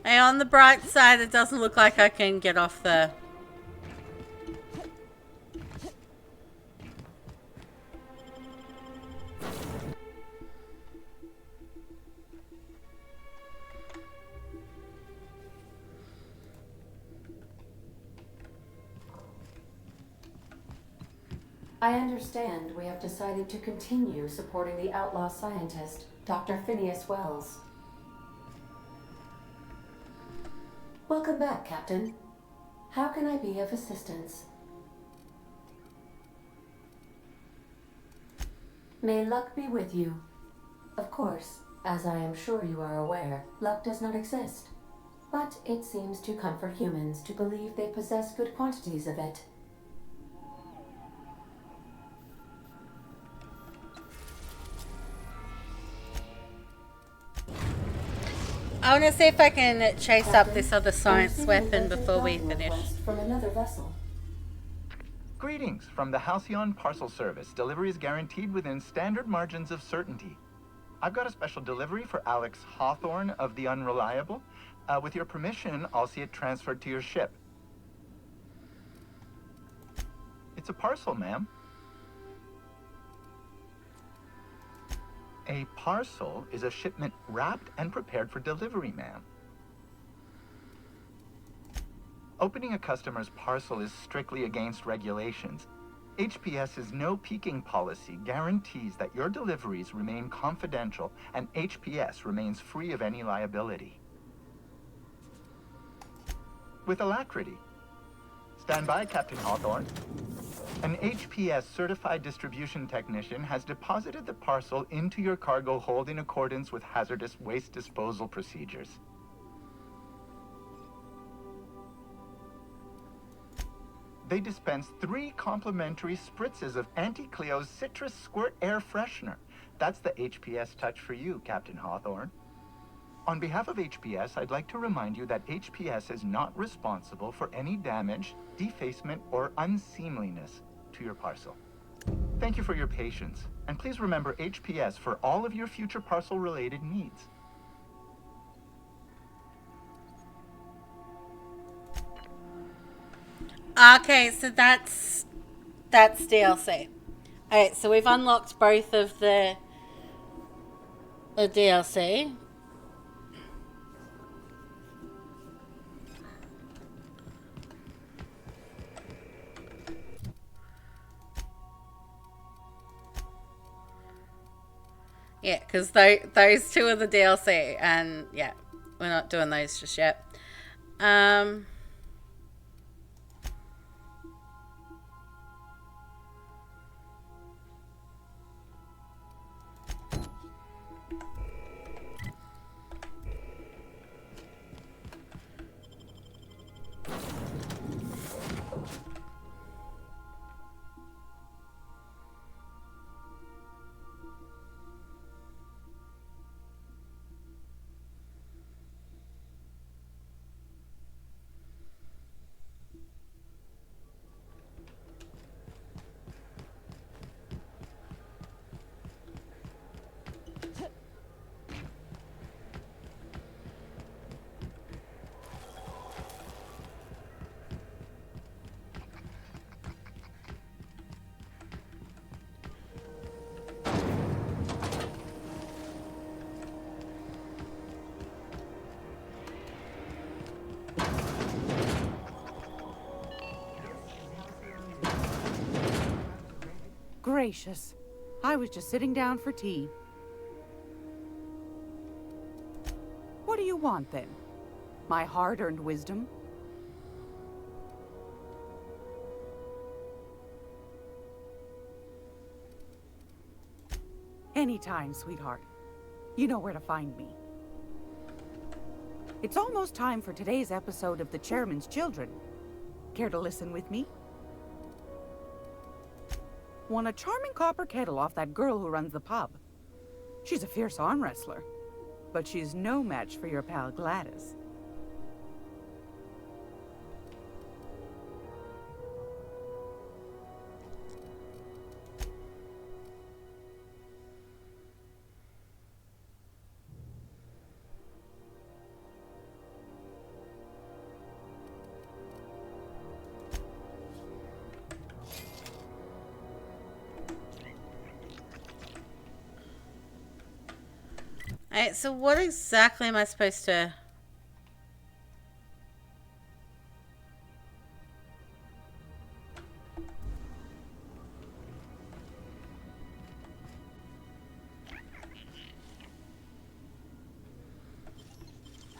Hey, on the bright side, it doesn't look like I can get off the... I understand we have decided to continue supporting the outlaw scientist, Dr. Phineas Wells. Welcome back, Captain. How can I be of assistance? May luck be with you. Of course, as I am sure you are aware, luck does not exist. But it seems to comfort humans to believe they possess good quantities of it. I want to see if I can chase up this other science weapon before we finish. From another vessel. Greetings from the Halcyon Parcel Service. Delivery is guaranteed within standard margins of certainty. I've got a special delivery for Alex Hawthorne of the Unreliable. With your permission, I'll see it transferred to your ship. It's a parcel, ma'am. A parcel is a shipment wrapped and prepared for delivery, ma'am. Opening a customer's parcel is strictly against regulations. HPS's no peeking policy guarantees that your deliveries remain confidential and HPS remains free of any liability. With alacrity. Stand by, Captain Hawthorne. An HPS certified distribution technician has deposited the parcel into your cargo hold in accordance with hazardous waste disposal procedures. They dispense 3 complimentary spritzes of Anti-Cleo's Citrus Squirt Air Freshener. That's the HPS touch for you, Captain Hawthorne. On behalf of HPS, I'd like to remind you that HPS is not responsible for any damage, defacement, or unseemliness to your parcel. Thank you for your patience, and please remember HPS for all of your future parcel-related needs. Okay, so that's DLC. Alright, so we've unlocked both of the DLC. Yeah, because those 2 are the DLC, and yeah, we're not doing those just yet. Gracious. I was just sitting down for tea. What do you want, then? My hard-earned wisdom? Anytime, sweetheart. You know where to find me. It's almost time for today's episode of The Chairman's Children. Care to listen with me? Won a charming copper kettle off that girl who runs the pub. She's a fierce arm wrestler, but she's no match for your pal Gladys. Alright, so what exactly am I supposed to...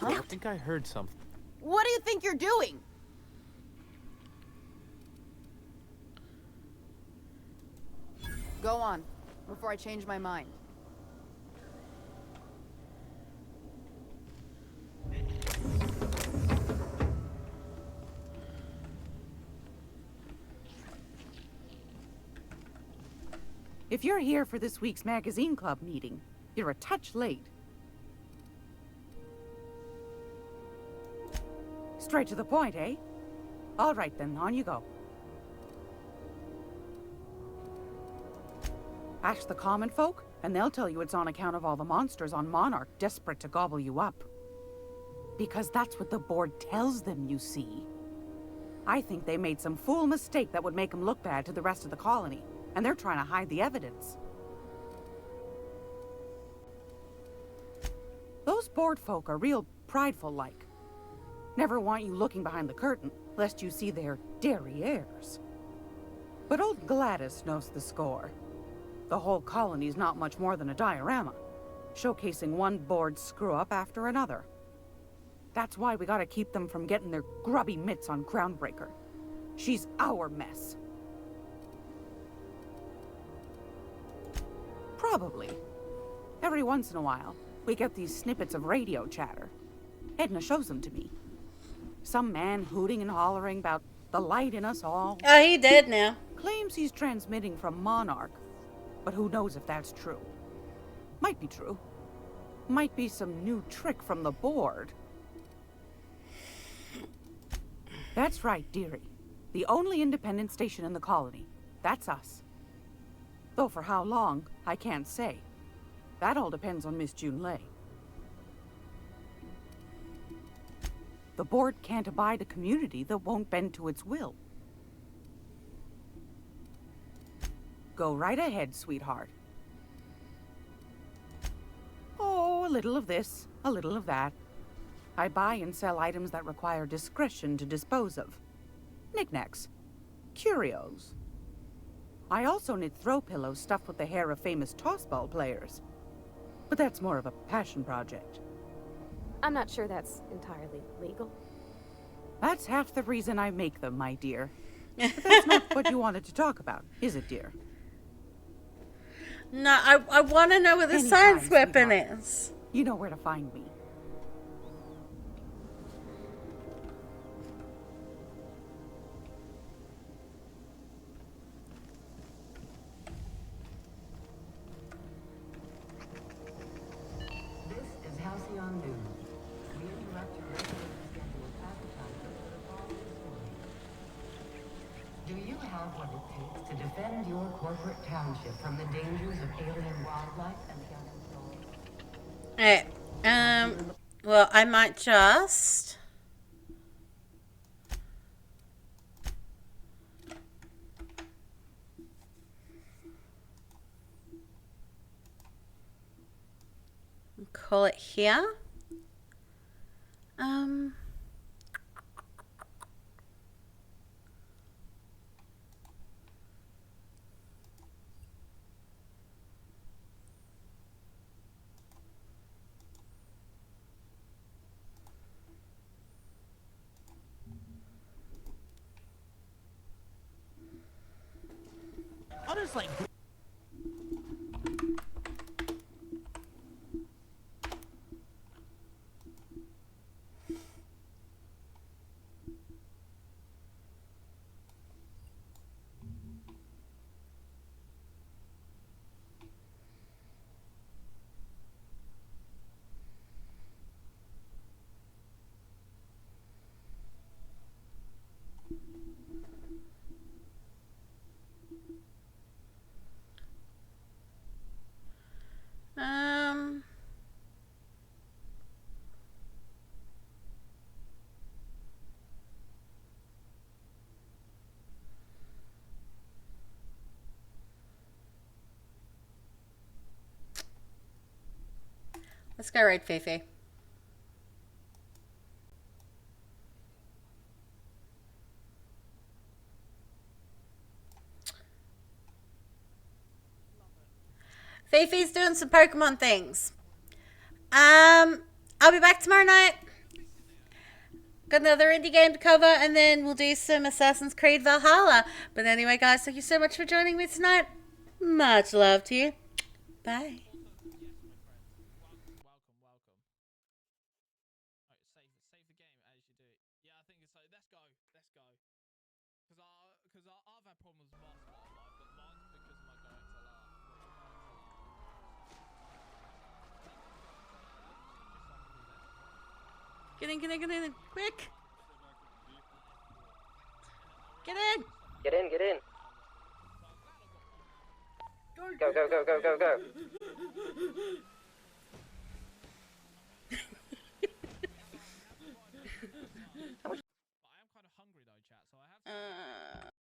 I think I heard something. What do you think you're doing? Go on, before I change my mind. If you're here for this week's magazine club meeting, you're a touch late. Straight to the point, eh? All right then, on you go. Ask the common folk, and they'll tell you it's on account of all the monsters on Monarch desperate to gobble you up. Because that's what the board tells them, you see. I think they made some fool mistake that would make them look bad to the rest of the colony, and they're trying to hide the evidence. Those board folk are real prideful-like. Never want you looking behind the curtain, lest you see their derrieres. But old Gladys knows the score. The whole colony's not much more than a diorama, showcasing one board screw-up after another. That's why we gotta keep them from getting their grubby mitts on Groundbreaker. She's our mess. Probably. Every once in a while, we get these snippets of radio chatter. Edna shows them to me. Some man hooting and hollering about the light in us all. Oh, he dead now. Claims he's transmitting from Monarch, but who knows if that's true. Might be true. Might be some new trick from the board. That's right, dearie. The only independent station in the colony. That's us. Though for how long, I can't say. That all depends on Miss Junlei. The board can't abide a community that won't bend to its will. Go right ahead, sweetheart. Oh, a little of this, a little of that. I buy and sell items that require discretion to dispose of. Knickknacks. Curios. I also knit throw pillows stuffed with the hair of famous tossball players. But that's more of a passion project. I'm not sure that's entirely legal. That's half the reason I make them, my dear. But that's not what you wanted to talk about, is it, dear? No, I want to know what the Anytime, science weapon sweetheart. is. You know where to find me. This is Halcyon News. We interrupt your regularly scheduled advertisements for the following story. Do you have what it takes to defend your corporate township from the dangers of alien wildlife and the uncontrolled? Alright, well, I might just... call it here. I'll just like. Let's go raid Fifi. Fifi's doing some Pokemon things. I'll be back tomorrow night. got another indie game to cover, and then we'll do some Assassin's Creed Valhalla. But anyway, guys, thank you so much for joining me tonight. Much love to you. Bye. Get in, quick! Get in! Get in, get in. Go, go, go, go, go, go.